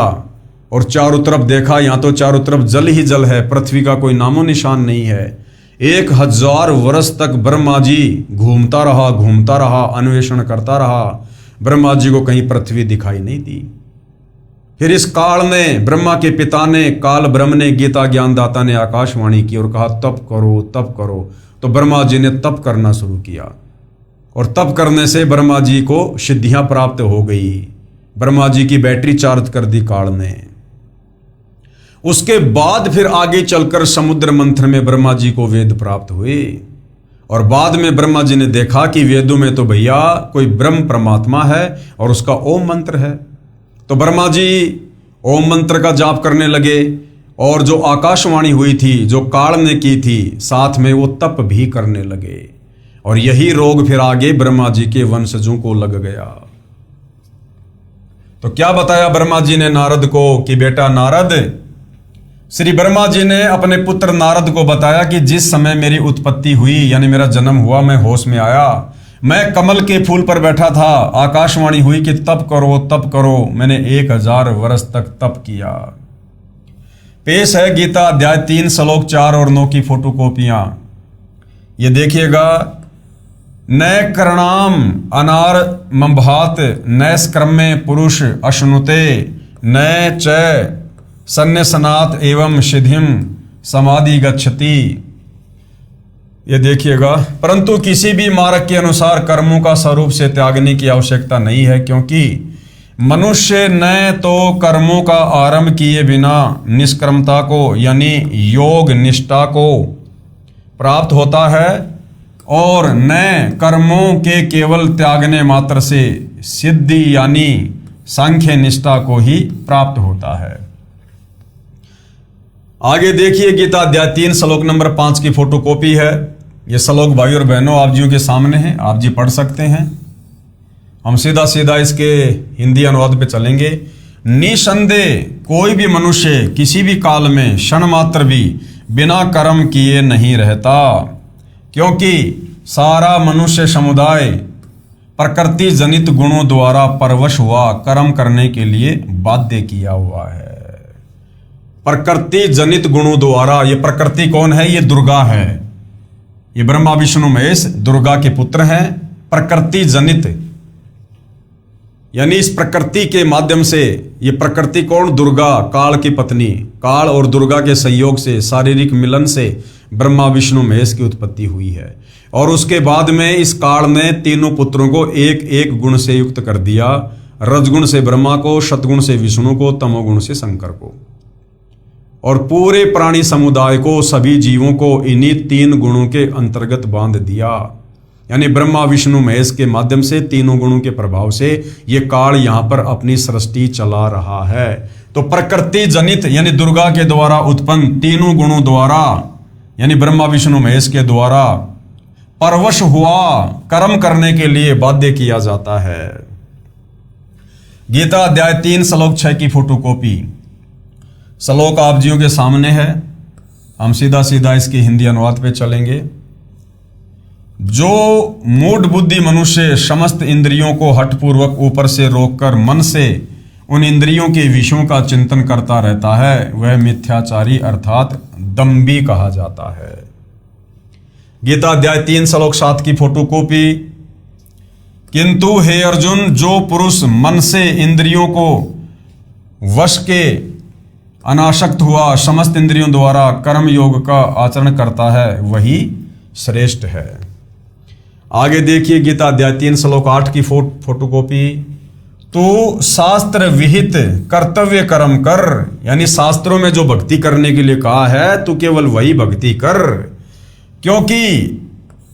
और चारों तरफ देखा, यहां तो चारों तरफ जल ही जल है, पृथ्वी का कोई नामो निशान नहीं है। 1000 वर्ष तक ब्रह्मा जी घूमता रहा, अन्वेषण करता रहा, ब्रह्मा जी को कहीं पृथ्वी दिखाई नहीं दी। फिर इस काल ने, ब्रह्मा के पिता ने, काल ब्रह्म ने, गीता ज्ञानदाता ने आकाशवाणी की और कहा तप करो तप करो। तो ब्रह्मा जी ने तप करना शुरू किया और तप करने से ब्रह्मा जी को सिद्धियां प्राप्त हो गई। ब्रह्मा जी की बैटरी चार्ज कर दी काल ने। उसके बाद फिर आगे चलकर समुद्र मंथन में ब्रह्मा जी को वेद प्राप्त हुए और बाद में ब्रह्मा जी ने देखा कि वेदों में तो भैया कोई ब्रह्म परमात्मा है और उसका ओम मंत्र है। तो ब्रह्मा जी ओम मंत्र का जाप करने लगे और जो आकाशवाणी हुई थी, जो काल ने की थी, साथ में वो तप भी करने लगे और यही रोग फिर आगे ब्रह्मा जी के वंशजों को लग गया। तो क्या बताया ब्रह्मा जी ने नारद को कि बेटा नारद, श्री ब्रह्मा जी ने अपने पुत्र नारद को बताया कि जिस समय मेरी उत्पत्ति हुई, यानी मेरा जन्म हुआ, मैं होश में आया, मैं कमल के फूल पर बैठा था, आकाशवाणी हुई कि तप करो, मैंने 1000 वर्ष तक तप किया। पेश है गीता अध्याय 3 श्लोक 4 और 9 की फोटोकॉपियां। ये देखिएगा। न करणाम अनार मंभात नैष्क्रम्य पुरुष अश्नुते न च सन्न्यसनात एवं सिद्धिम समाधि गच्छति। ये देखिएगा, परंतु किसी भी मार्ग के अनुसार कर्मों का स्वरूप से त्यागने की आवश्यकता नहीं है, क्योंकि मनुष्य न तो कर्मों का आरंभ किए बिना निष्कर्मता को यानी योग निष्ठा को प्राप्त होता है और न कर्मों के केवल त्यागने मात्र से सिद्धि यानी सांख्य निष्ठा को ही प्राप्त होता है। आगे देखिए, गीता अध्याय 3 श्लोक नंबर 5 की फोटोकॉपी है। यह श्लोक भाई और बहनों आप जियों के सामने है, आप जी पढ़ सकते हैं। हम सीधा सीधा इसके हिंदी अनुवाद पे चलेंगे। निसंदेह कोई भी मनुष्य किसी भी काल में क्षण मात्र भी बिना कर्म किए नहीं रहता, क्योंकि सारा मनुष्य समुदाय प्रकृति जनित गुणों द्वारा परवश हुआ कर्म करने के लिए बाध्य किया हुआ है। प्रकृति जनित गुणों द्वारा, ये प्रकृति कौन है? ये दुर्गा है। ये ब्रह्मा विष्णु महेश दुर्गा के पुत्र हैं। प्रकृति जनित यानी इस प्रकृति के माध्यम से, ये प्रकृति कौन? दुर्गा, काल की पत्नी। काल और दुर्गा के संयोग से, शारीरिक मिलन से ब्रह्मा विष्णु महेश की उत्पत्ति हुई है। और उसके बाद में इस काल ने तीनों पुत्रों को एक एक गुण से युक्त कर दिया। रजगुण से ब्रह्मा को, सतगुण से विष्णु को, तमोगुण से शंकर को। और पूरे प्राणी समुदाय को, सभी जीवों को इन्हीं तीन गुणों के अंतर्गत बांध दिया। यानी ब्रह्मा विष्णु महेश के माध्यम से, तीनों गुणों के प्रभाव से ये काल यहां पर अपनी सृष्टि चला रहा है। तो प्रकृति जनित यानी दुर्गा के द्वारा उत्पन्न तीनों गुणों द्वारा, यानी ब्रह्मा विष्णु महेश के द्वारा परवश हुआ कर्म करने के लिए बाध्य किया जाता है। गीता अध्याय 3 श्लोक 6 की फोटोकॉपी। श्लोक आप जियों के सामने है। हम सीधा सीधा इसकी हिंदी अनुवाद पे चलेंगे। जो मूढ़ बुद्धि मनुष्य समस्त इंद्रियों को हठपूर्वक ऊपर से रोककर मन से उन इंद्रियों के विषयों का चिंतन करता रहता है, वह मिथ्याचारी अर्थात दंभी कहा जाता है। गीता अध्याय 3 श्लोक 7 की फोटोकॉपी। किंतु हे अर्जुन, जो पुरुष मन से इंद्रियों को वश के अनासक्त हुआ समस्त इंद्रियों द्वारा कर्म योग का आचरण करता है, वही श्रेष्ठ है। आगे देखिए गीता अध्याय 3 श्लोक 8 की फोटोकॉपी। तो शास्त्र विहित कर्तव्य कर्म कर, यानी शास्त्रों में जो भक्ति करने के लिए कहा है तो केवल वही भक्ति कर, क्योंकि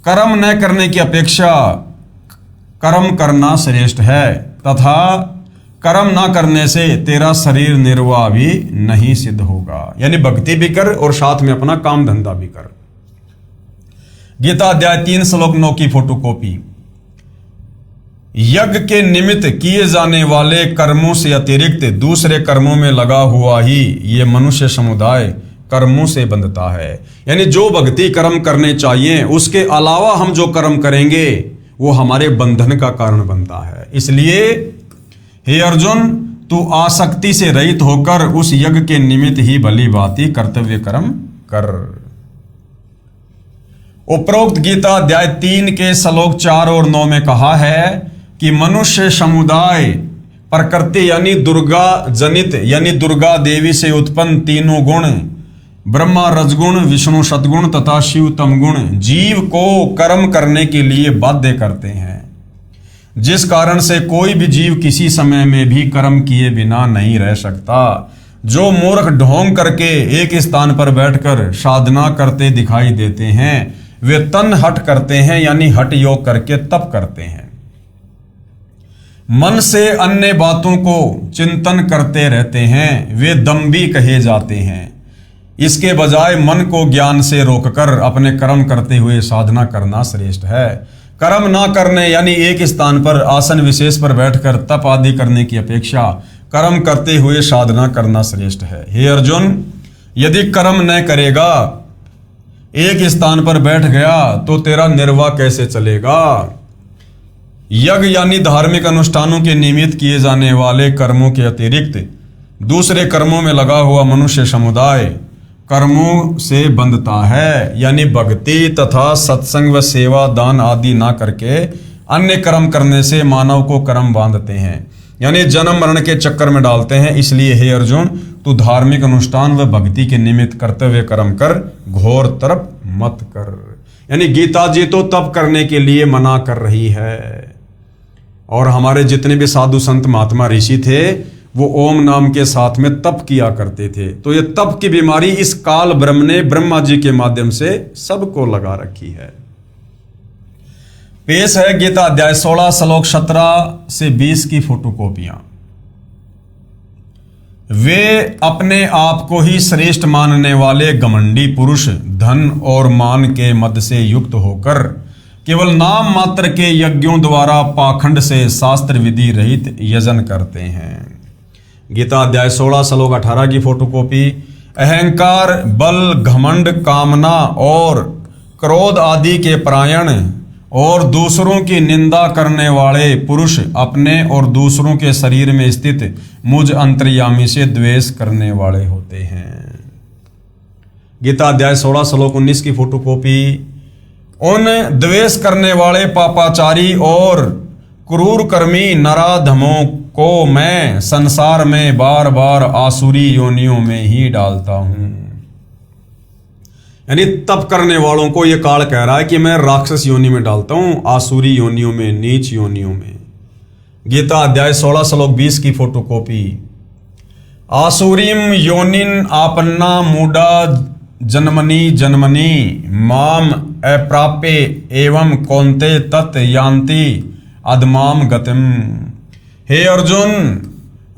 कर्म न करने की अपेक्षा कर्म करना श्रेष्ठ है, तथा कर्म ना करने से तेरा शरीर निर्वाह भी नहीं सिद्ध होगा। यानी भक्ति भी कर और साथ में अपना काम धंधा भी कर। गीता अध्याय 3 श्लोक 9 की फोटोकॉपी। यज्ञ के निमित्त किए जाने वाले कर्मों से अतिरिक्त दूसरे कर्मों में लगा हुआ ही ये मनुष्य समुदाय कर्मों से बंधता है। यानी जो भक्ति कर्म करने चाहिए उसके अलावा हम जो कर्म करेंगे वो हमारे बंधन का कारण बनता है। इसलिए हे अर्जुन, तू आसक्ति से रहित होकर उस यज्ञ के निमित्त ही भली भांति कर्तव्य कर्म कर। उपरोक्त गीता अध्याय 3 के श्लोक 4 और 9 में कहा है कि मनुष्य समुदाय प्रकृति यानी दुर्गा जनित यानी दुर्गा देवी से उत्पन्न तीनों गुण ब्रह्मा रजगुण, विष्णु सतगुण तथा शिव तमगुण जीव को कर्म करने के लिए बाध्य करते हैं, जिस कारण से कोई भी जीव किसी समय में भी कर्म किए बिना नहीं रह सकता। जो मूर्ख ढोंग करके एक स्थान पर बैठकर साधना करते दिखाई देते हैं, वे तन हट करते हैं, यानी हठ योग करके तप करते हैं। मन से अन्य बातों को चिंतन करते रहते हैं, वे दंभी कहे जाते हैं। इसके बजाय मन को ज्ञान से रोककर अपने कर्म करते हुए साधना करना श्रेष्ठ है। कर्म ना करने यानी एक स्थान पर आसन विशेष पर बैठकर तप आदि करने की अपेक्षा कर्म करते हुए साधना करना श्रेष्ठ है। हे अर्जुन, यदि कर्म न करेगा, एक स्थान पर बैठ गया तो तेरा निर्वाह कैसे चलेगा। यज्ञ यानी धार्मिक अनुष्ठानों के निमित्त किए जाने वाले कर्मों के अतिरिक्त दूसरे कर्मों में लगा हुआ मनुष्य समुदाय कर्मों से बंधता है, यानी भक्ति तथा सत्संग व सेवा दान आदि ना करके अन्य कर्म करने से मानव को कर्म बांधते हैं, यानी जन्म मरण के चक्कर में डालते हैं। इसलिए हे अर्जुन, तू धार्मिक अनुष्ठान व भक्ति के निमित्त कर्तव्य कर्म कर, घोर तप मत कर। यानी गीता जी तो तप करने के लिए मना कर रही है। और हमारे जितने भी साधु संत महात्मा ऋषि थे वो ओम नाम के साथ में तप किया करते थे। तो ये तप की बीमारी इस काल ब्रह्म ने ब्रह्मा जी के माध्यम से सबको लगा रखी है। पेश है गीता अध्याय 16 श्लोक 17 से 20 की फोटोकॉपियां। वे अपने आप को ही श्रेष्ठ मानने वाले घमंडी पुरुष धन और मान के मद से युक्त होकर केवल नाम मात्र के यज्ञों द्वारा पाखंड से शास्त्र विधि रहित यजन करते हैं। गीता अध्याय 16 श्लोक 18 की फोटोकॉपी। अहंकार, बल, घमंड, कामना और क्रोध आदि के परायण और दूसरों की निंदा करने वाले पुरुष अपने और दूसरों के शरीर में स्थित मुझ अंतर्यामी से द्वेष करने वाले होते हैं। गीता अध्याय 16 श्लोक 19 की फोटोकॉपी। उन द्वेष करने वाले पापाचारी और क्रूर कर्मी नराधमों को मैं संसार में बार बार आसुरी योनियों में ही डालता हूं। यानी तप करने वालों को यह काल कह रहा है कि मैं राक्षस योनि में डालता हूं, आसुरी योनियों में, नीच योनियों में। गीता अध्याय 16 श्लोक 20 की फोटोकॉपी। आसुरीम योनिन आपन्ना मूढ़ा जन्मनि जन्मनि माम अप्राप्य एवं कौन्ते तत् यान्ति अधमाम गतिम। हे अर्जुन,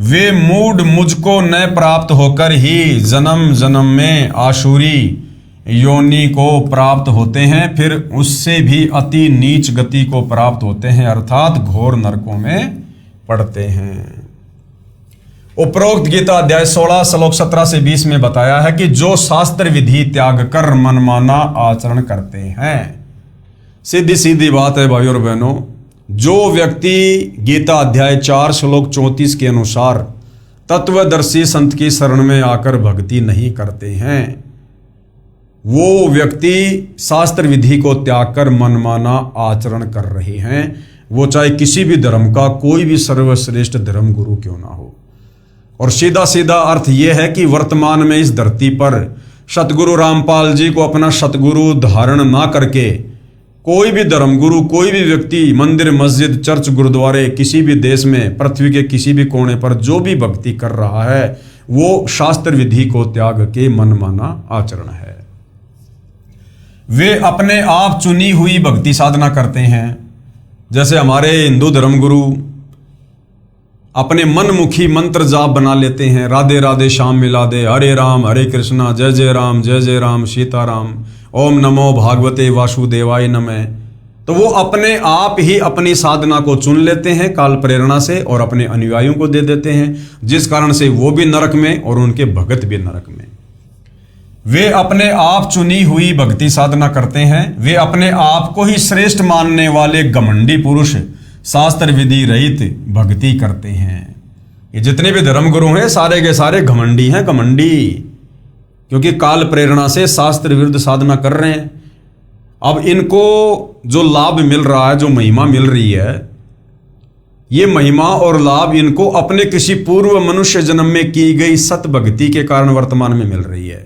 वे मूढ़ मुझको न प्राप्त होकर ही जन्म जन्म में आसुरी योनि को प्राप्त होते हैं, फिर उससे भी अति नीच गति को प्राप्त होते हैं, अर्थात घोर नरकों में पड़ते हैं। उपरोक्त गीता अध्याय 16 श्लोक 17 से 20 में बताया है कि जो शास्त्र विधि त्याग कर मनमाना आचरण करते हैं। सीधी सीधी बात है भाइयों और बहनों, जो व्यक्ति गीता अध्याय 4 श्लोक 34 के अनुसार तत्वदर्शी संत की शरण में आकर भक्ति नहीं करते हैं, वो व्यक्ति शास्त्र विधि को त्याग कर मनमाना आचरण कर रहे हैं। वो चाहे किसी भी धर्म का कोई भी सर्वश्रेष्ठ धर्म गुरु क्यों ना हो। और सीधा सीधा अर्थ यह है कि वर्तमान में इस धरती पर सतगुरु रामपाल जी को अपना सतगुरु धारण ना करके कोई भी धर्मगुरु, कोई भी व्यक्ति मंदिर, मस्जिद, चर्च, गुरुद्वारे किसी भी देश में, पृथ्वी के किसी भी कोने पर जो भी भक्ति कर रहा है वो शास्त्र विधि को त्याग के मनमाना आचरण है। वे अपने आप चुनी हुई भक्ति साधना करते हैं। जैसे हमारे हिंदू धर्मगुरु अपने मनमुखी मंत्र जाप बना लेते हैं, राधे राधे श्याम मिला दे, हरे राम हरे कृष्णा, जय जय राम सीताराम, ओम नमो भागवते वासुदेवाय नमः। तो वो अपने आप ही अपनी साधना को चुन लेते हैं काल प्रेरणा से और अपने अनुयायियों को दे देते हैं, जिस कारण से वो भी नरक में और उनके भगत भी नरक में। वे अपने आप चुनी हुई भक्ति साधना करते हैं। वे अपने आप को ही श्रेष्ठ मानने वाले घमंडी पुरुष शास्त्र विधि रहित भक्ति करते हैं। ये जितने भी धर्मगुरु हैं सारे के सारे घमंडी हैं, घमंडी, क्योंकि काल प्रेरणा से शास्त्र विरुद्ध साधना कर रहे हैं। अब इनको जो लाभ मिल रहा है, जो महिमा मिल रही है, ये महिमा और लाभ इनको अपने किसी पूर्व मनुष्य जन्म में की गई सत भक्ति के कारण वर्तमान में मिल रही है।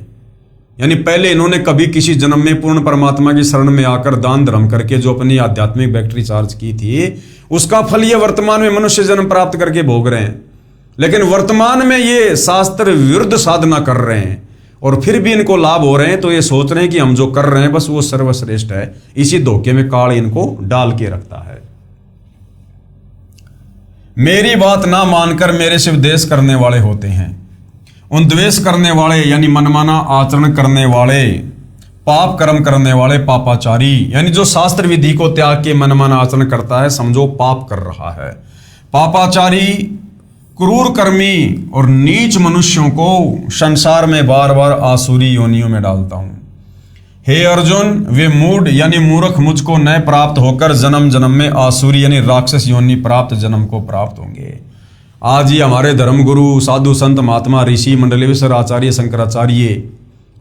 यानी पहले इन्होंने कभी किसी जन्म में पूर्ण परमात्मा की शरण में आकर दान धर्म करके जो अपनी आध्यात्मिक बैटरी चार्ज की थी, उसका फल ये वर्तमान में मनुष्य जन्म प्राप्त करके भोग रहे हैं। लेकिन वर्तमान में ये शास्त्र विरुद्ध साधना कर रहे हैं और फिर भी इनको लाभ हो रहे हैं, तो ये सोच रहे हैं कि हम जो कर रहे हैं बस वो सर्वश्रेष्ठ है। इसी धोखे में काल इनको डाल के रखता है। मेरी बात ना मानकर मेरे से द्वेष करने वाले होते हैं। उन द्वेष करने वाले यानी मनमाना आचरण करने वाले, पाप कर्म करने वाले, पापाचारी, यानी जो शास्त्र विधि को त्याग के मनमाना आचरण करता है, समझो पाप कर रहा है। पापाचारी, क्रूर कर्मी और नीच मनुष्यों को संसार में बार बार आसुरी योनियों में डालता हूं। हे अर्जुन, वे मूढ़ यानी मूर्ख मुझको न प्राप्त होकर जन्म जन्म में आसुरी यानी राक्षस योनि प्राप्त जन्म को प्राप्त होंगे। आज ये हमारे धर्मगुरु, साधु संत, महात्मा, ऋषि, मंडलेश्वर, आचार्य, शंकराचार्य,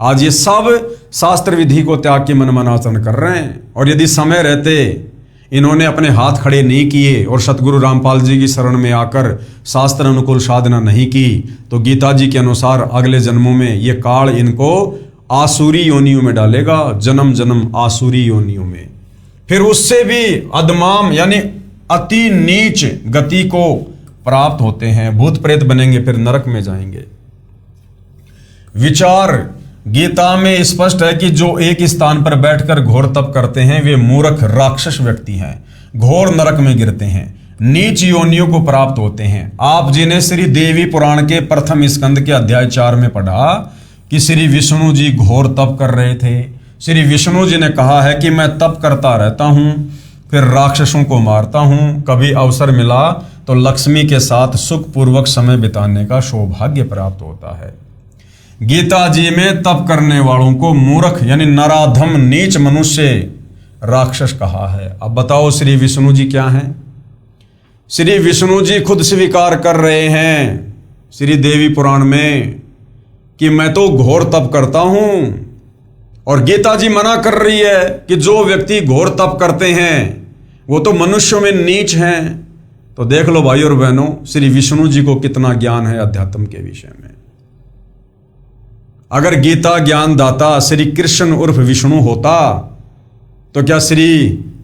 आज ये सब शास्त्र विधि को त्याग के मनमाना आचरण कर रहे हैं। और यदि समय रहते इन्होंने अपने हाथ खड़े नहीं किए और सतगुरु रामपाल जी की शरण में आकर शास्त्र अनुकूल साधना नहीं की, तो गीता जी के अनुसार अगले जन्मों में ये काल इनको आसुरी योनियों में डालेगा, जन्म जन्म आसुरी योनियों में। फिर उससे भी अधमाम यानी अति नीच गति को प्राप्त होते हैं, भूत प्रेत बनेंगे, फिर नरक में जाएंगे। विचार गीता में स्पष्ट है कि जो एक स्थान पर बैठकर घोर तप करते हैं वे मूर्ख राक्षस व्यक्ति हैं, घोर नरक में गिरते हैं, नीच योनियों को प्राप्त होते हैं। आप जी ने श्री देवी पुराण के प्रथम स्कंद के अध्याय 4 में पढ़ा कि श्री विष्णु जी घोर तप कर रहे थे। श्री विष्णु जी ने कहा है कि मैं तप करता रहता हूं, फिर राक्षसों को मारता हूं, कभी अवसर मिला तो लक्ष्मी के साथ सुखपूर्वक समय बिताने का सौभाग्य प्राप्त होता है। गीता जी में तप करने वालों को मूर्ख यानी नराधम नीच मनुष्य राक्षस कहा है। अब बताओ श्री विष्णु जी क्या हैं? श्री विष्णु जी खुद स्वीकार कर रहे हैं श्री देवी पुराण में कि मैं तो घोर तप करता हूं, और गीता जी मना कर रही है कि जो व्यक्ति घोर तप करते हैं वो तो मनुष्यों में नीच हैं। तो देख लो भाई और बहनों, श्री विष्णु जी को कितना ज्ञान है अध्यात्म के विषय में। अगर गीता ज्ञान दाता श्री कृष्ण उर्फ विष्णु होता तो क्या श्री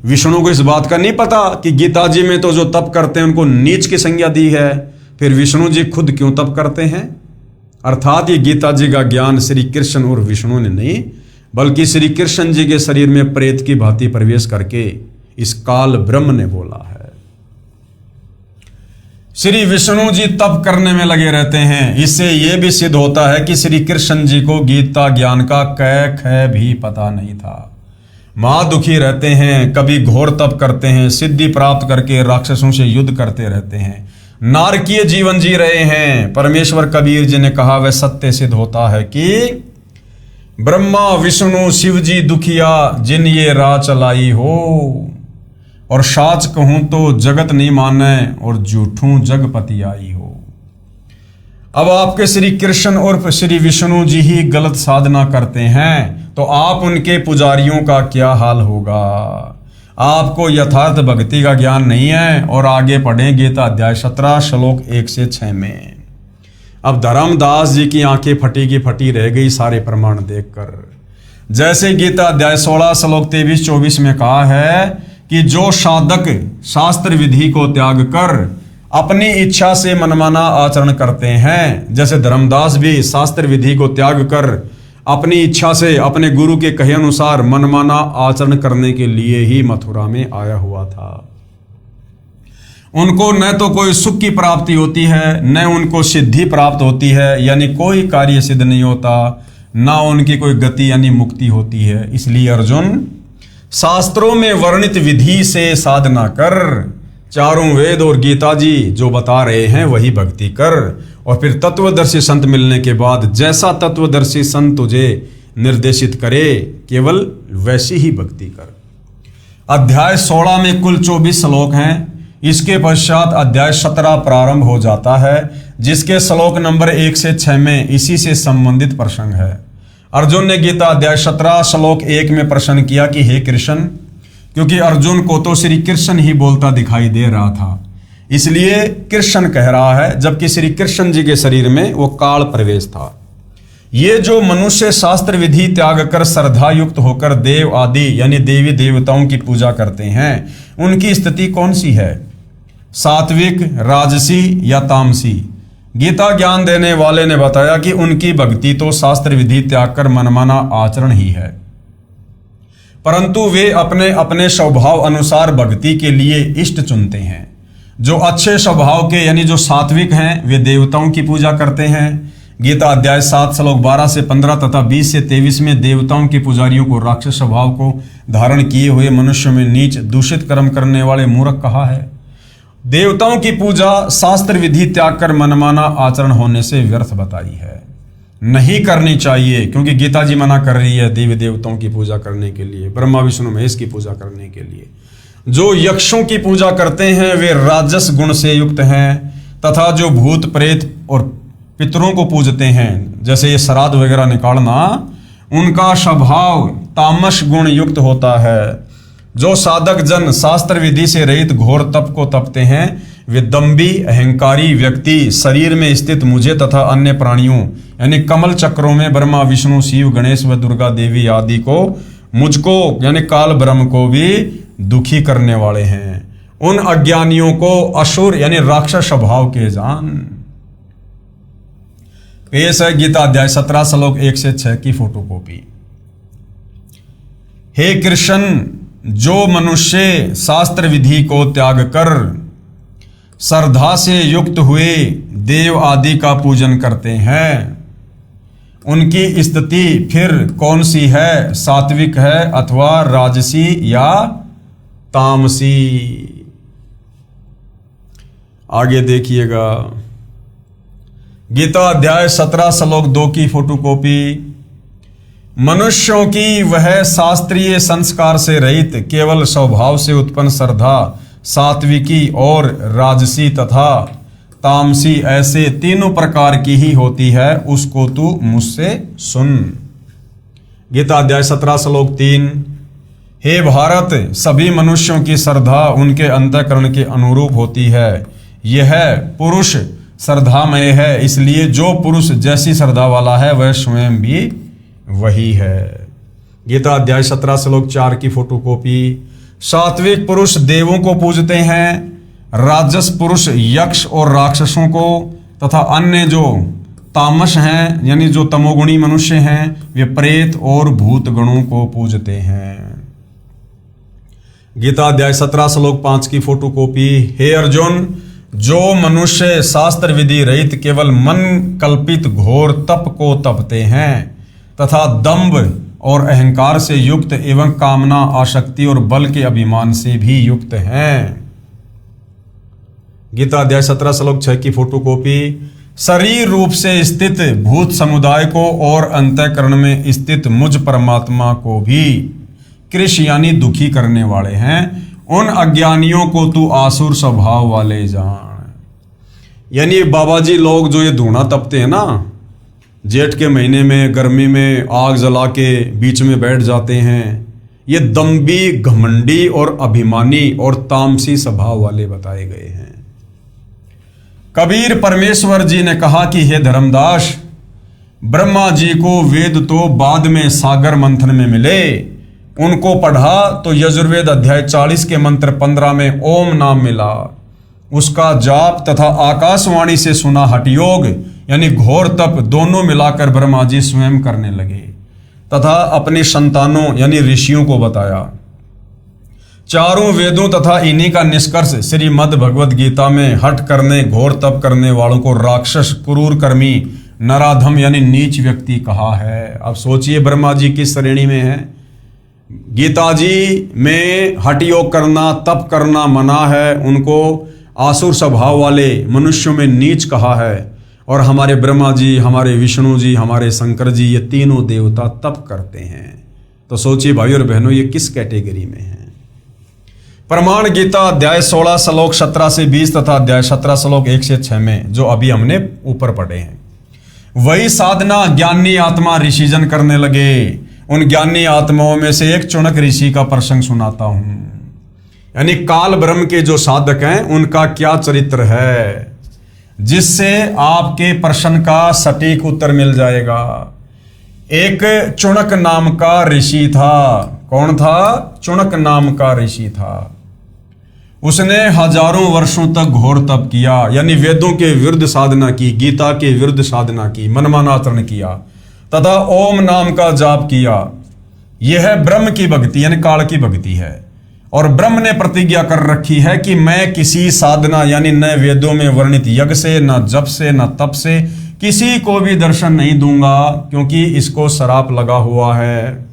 विष्णु को इस बात का नहीं पता कि गीता जी में तो जो तप करते हैं उनको नीच की संज्ञा दी है, फिर विष्णु जी खुद क्यों तप करते हैं? अर्थात ये गीता जी का ज्ञान श्री कृष्ण और विष्णु ने नहीं, बल्कि श्री कृष्ण जी के शरीर में प्रेत की भांति प्रवेश करके इस काल ब्रह्म ने बोला है। श्री विष्णु जी तप करने में लगे रहते हैं। इससे यह भी सिद्ध होता है कि श्री कृष्ण जी को गीता ज्ञान का कै ख भी पता नहीं था। महादुखी रहते हैं, कभी घोर तप करते हैं, सिद्धि प्राप्त करके राक्षसों से युद्ध करते रहते हैं, नारकीय जीवन जी रहे हैं। परमेश्वर कबीर जी ने कहा वह सत्य सिद्ध होता है कि ब्रह्मा विष्णु शिव जी दुखिया जिन ये राह चलाई हो, और साच कहूं तो जगत नहीं माने और झूठूं जगपति आई हो। अब आपके श्री कृष्ण और श्री विष्णु जी ही गलत साधना करते हैं तो आप उनके पुजारियों का क्या हाल होगा? आपको यथार्थ भक्ति का ज्ञान नहीं है। और आगे पढ़ें गीता अध्याय 17 श्लोक 1 से 6 में। अब धर्मदास जी की आंखें फटी की फटी रह गई सारे प्रमाण देखकर। जैसे गीता अध्याय 16 श्लोक 23-24 में कहा है कि जो साधक शास्त्र विधि को त्याग कर अपनी इच्छा से मनमाना आचरण करते हैं, जैसे धर्मदास भी शास्त्र विधि को त्याग कर अपनी इच्छा से अपने गुरु के कहे अनुसार मनमाना आचरण करने के लिए ही मथुरा में आया हुआ था। उनको न तो कोई सुख की प्राप्ति होती है, न उनको सिद्धि प्राप्त होती है, यानी कोई कार्य सिद्ध नहीं होता, ना उनकी कोई गति यानी मुक्ति होती है। इसलिए अर्जुन, शास्त्रों में वर्णित विधि से साधना कर, चारों वेद और गीता जी जो बता रहे हैं वही भक्ति कर, और फिर तत्वदर्शी संत मिलने के बाद जैसा तत्वदर्शी संत तुझे निर्देशित करे केवल वैसी ही भक्ति कर। अध्याय 16 में कुल 24 श्लोक हैं। इसके पश्चात अध्याय 17 प्रारंभ हो जाता है, जिसके श्लोक नंबर 1 से 6 में इसी से संबंधित प्रसंग है। अर्जुन ने गीता अध्याय 17 श्लोक 1 में प्रश्न किया कि हे कृष्ण, क्योंकि अर्जुन को तो श्री कृष्ण ही बोलता दिखाई दे रहा था, इसलिए कृष्ण कह रहा है, जबकि श्री कृष्ण जी के शरीर में वो काल प्रवेश था। ये जो मनुष्य शास्त्र विधि त्याग कर श्रद्धा युक्त होकर देव आदि यानी देवी देवताओं की पूजा करते हैं, उनकी स्थिति कौन सी है? सात्विक, राजसी या तामसी? गीता ज्ञान देने वाले ने बताया कि उनकी भक्ति तो शास्त्र विधि त्याग कर मनमाना आचरण ही है, परंतु वे अपने अपने स्वभाव अनुसार भक्ति के लिए इष्ट चुनते हैं। जो अच्छे स्वभाव के यानी जो सात्विक हैं वे देवताओं की पूजा करते हैं। गीता अध्याय 7 श्लोक 12 से 15 तथा 20 से 23 में देवताओं के पुजारियों को राक्षस स्वभाव को धारण किए हुए मनुष्यों में नीच दूषित कर्म करने वाले मूर्ख कहा है। देवताओं की पूजा शास्त्र विधि त्याग कर मनमाना आचरण होने से व्यर्थ बताई है, नहीं करनी चाहिए, क्योंकि गीता जी मना कर रही है देवी देवताओं की पूजा करने के लिए, ब्रह्मा विष्णु महेश की पूजा करने के लिए। जो यक्षों की पूजा करते हैं वे राजस गुण से युक्त हैं, तथा जो भूत प्रेत और पितरों को पूजते हैं, जैसे ये श्राद्ध वगैरह निकालना, उनका स्वभाव तामस गुण युक्त होता है। जो साधक जन शास्त्र विधि से रहित घोर तप को तपते हैं वे दम्भी अहंकारी व्यक्ति शरीर में स्थित मुझे तथा अन्य प्राणियों यानी कमल चक्रों में ब्रह्मा विष्णु शिव गणेश व दुर्गा देवी आदि को, मुझको यानी काल ब्रह्म को भी दुखी करने वाले हैं। उन अज्ञानियों को असुर यानी राक्षस स्वभाव के जान। पेश है गीता अध्याय 17 श्लोक 1 से 6 की फोटोकॉपी। हे कृष्ण, जो मनुष्य शास्त्र विधि को त्याग कर श्रद्धा से युक्त हुए देव आदि का पूजन करते हैं, उनकी स्थिति फिर कौन सी है? सात्विक है अथवा राजसी या तामसी? आगे देखिएगा गीता अध्याय 17 श्लोक 2 की फोटोकॉपी। मनुष्यों की वह शास्त्रीय संस्कार से रहित केवल स्वभाव से उत्पन्न श्रद्धा, सात्विकी और राजसी तथा तामसी ऐसे तीनों प्रकार की ही होती है, उसको तू मुझसे सुन। गीता अध्याय 17 श्लोक 3। हे भारत, सभी मनुष्यों की श्रद्धा उनके अंतःकरण के अनुरूप होती है। यह पुरुष श्रद्धामय है, इसलिए जो पुरुष जैसी श्रद्धा वाला है वह स्वयं भी वही है। गीता अध्याय 17 श्लोक 4 की फोटोकॉपी। सात्विक पुरुष देवों को पूजते हैं, राजस पुरुष यक्ष और राक्षसों को तथा अन्य जो तामस हैं यानी जो तमोगुणी मनुष्य हैं वे प्रेत और भूत गणों को पूजते हैं। गीता अध्याय 17 श्लोक 5 की फोटोकॉपी। हे अर्जुन, जो मनुष्य शास्त्र विधि रहित केवल मन कल्पित घोर तप को तपते हैं तथा दंभ और अहंकार से युक्त एवं कामना, आसक्ति और बल के अभिमान से भी युक्त हैं। गीता अध्याय 17 श्लोक 6 की फोटोकॉपी। शरीर रूप से स्थित भूत समुदाय को और अंतःकरण में स्थित मुझ परमात्मा को भी कृष यानी दुखी करने वाले हैं, उन अज्ञानियों को तू आसुर स्वभाव वाले जान। यानी बाबा जी लोग जो ये धूना तपते हैं ना, जेठ के महीने में गर्मी में आग जला के बीच में बैठ जाते हैं, ये दम्भी, घमंडी और अभिमानी और तामसी स्वभाव वाले बताए गए हैं। कबीर परमेश्वर जी ने कहा कि हे धर्मदास, ब्रह्मा जी को वेद तो बाद में सागर मंथन में मिले, उनको पढ़ा तो यजुर्वेद अध्याय 40 के मंत्र 15 में ओम नाम मिला। उसका जाप तथा आकाशवाणी से सुना हठयोग यानी घोर तप दोनों मिलाकर ब्रह्मा जी स्वयं करने लगे तथा अपने संतानों यानी ऋषियों को बताया। चारों वेदों तथा इन्हीं का निष्कर्ष श्रीमद् भगवद गीता में हठ करने, घोर तप करने वालों को राक्षस, क्रूर कर्मी, नराधम यानी नीच व्यक्ति कहा है। अब सोचिए ब्रह्मा जी किस श्रेणी में है। गीता जी में हठ योग करना, तप करना मना है, उनको आसुर स्वभाव वाले मनुष्यों में नीच कहा है। और हमारे ब्रह्मा जी, हमारे विष्णु जी, हमारे शंकर जी, ये तीनों देवता तप करते हैं। तो सोचिए भाई और बहनों, ये किस कैटेगरी में है। प्रमाण गीता अध्याय 16 श्लोक 17 से 20 तथा अध्याय 17 श्लोक 1 से 6 में जो अभी हमने ऊपर पढ़े हैं, वही साधना ज्ञानी आत्मा ऋषिजन करने लगे। उन ज्ञानी आत्माओं में से एक चुनक ऋषि का प्रसंग सुनाता हूं। यानी काल ब्रह्म के जो साधक हैं उनका क्या चरित्र है, जिससे आपके प्रश्न का सटीक उत्तर मिल जाएगा। एक चुनक नाम का ऋषि था। कौन था? चुनक नाम का ऋषि था। उसने हजारों वर्षों तक घोर तप किया, यानी वेदों के विरुद्ध साधना की, गीता के विरुद्ध साधना की, मनमाना आचरण किया तथा ओम नाम का जाप किया। यह ब्रह्म की भक्ति यानी काल की भक्ति है। और ब्रह्म ने प्रतिज्ञा कर रखी है कि मैं किसी साधना यानी न वेदों में वर्णित यज्ञ से, न जप से, न तप से किसी को भी दर्शन नहीं दूंगा, क्योंकि इसको श्राप लगा हुआ है।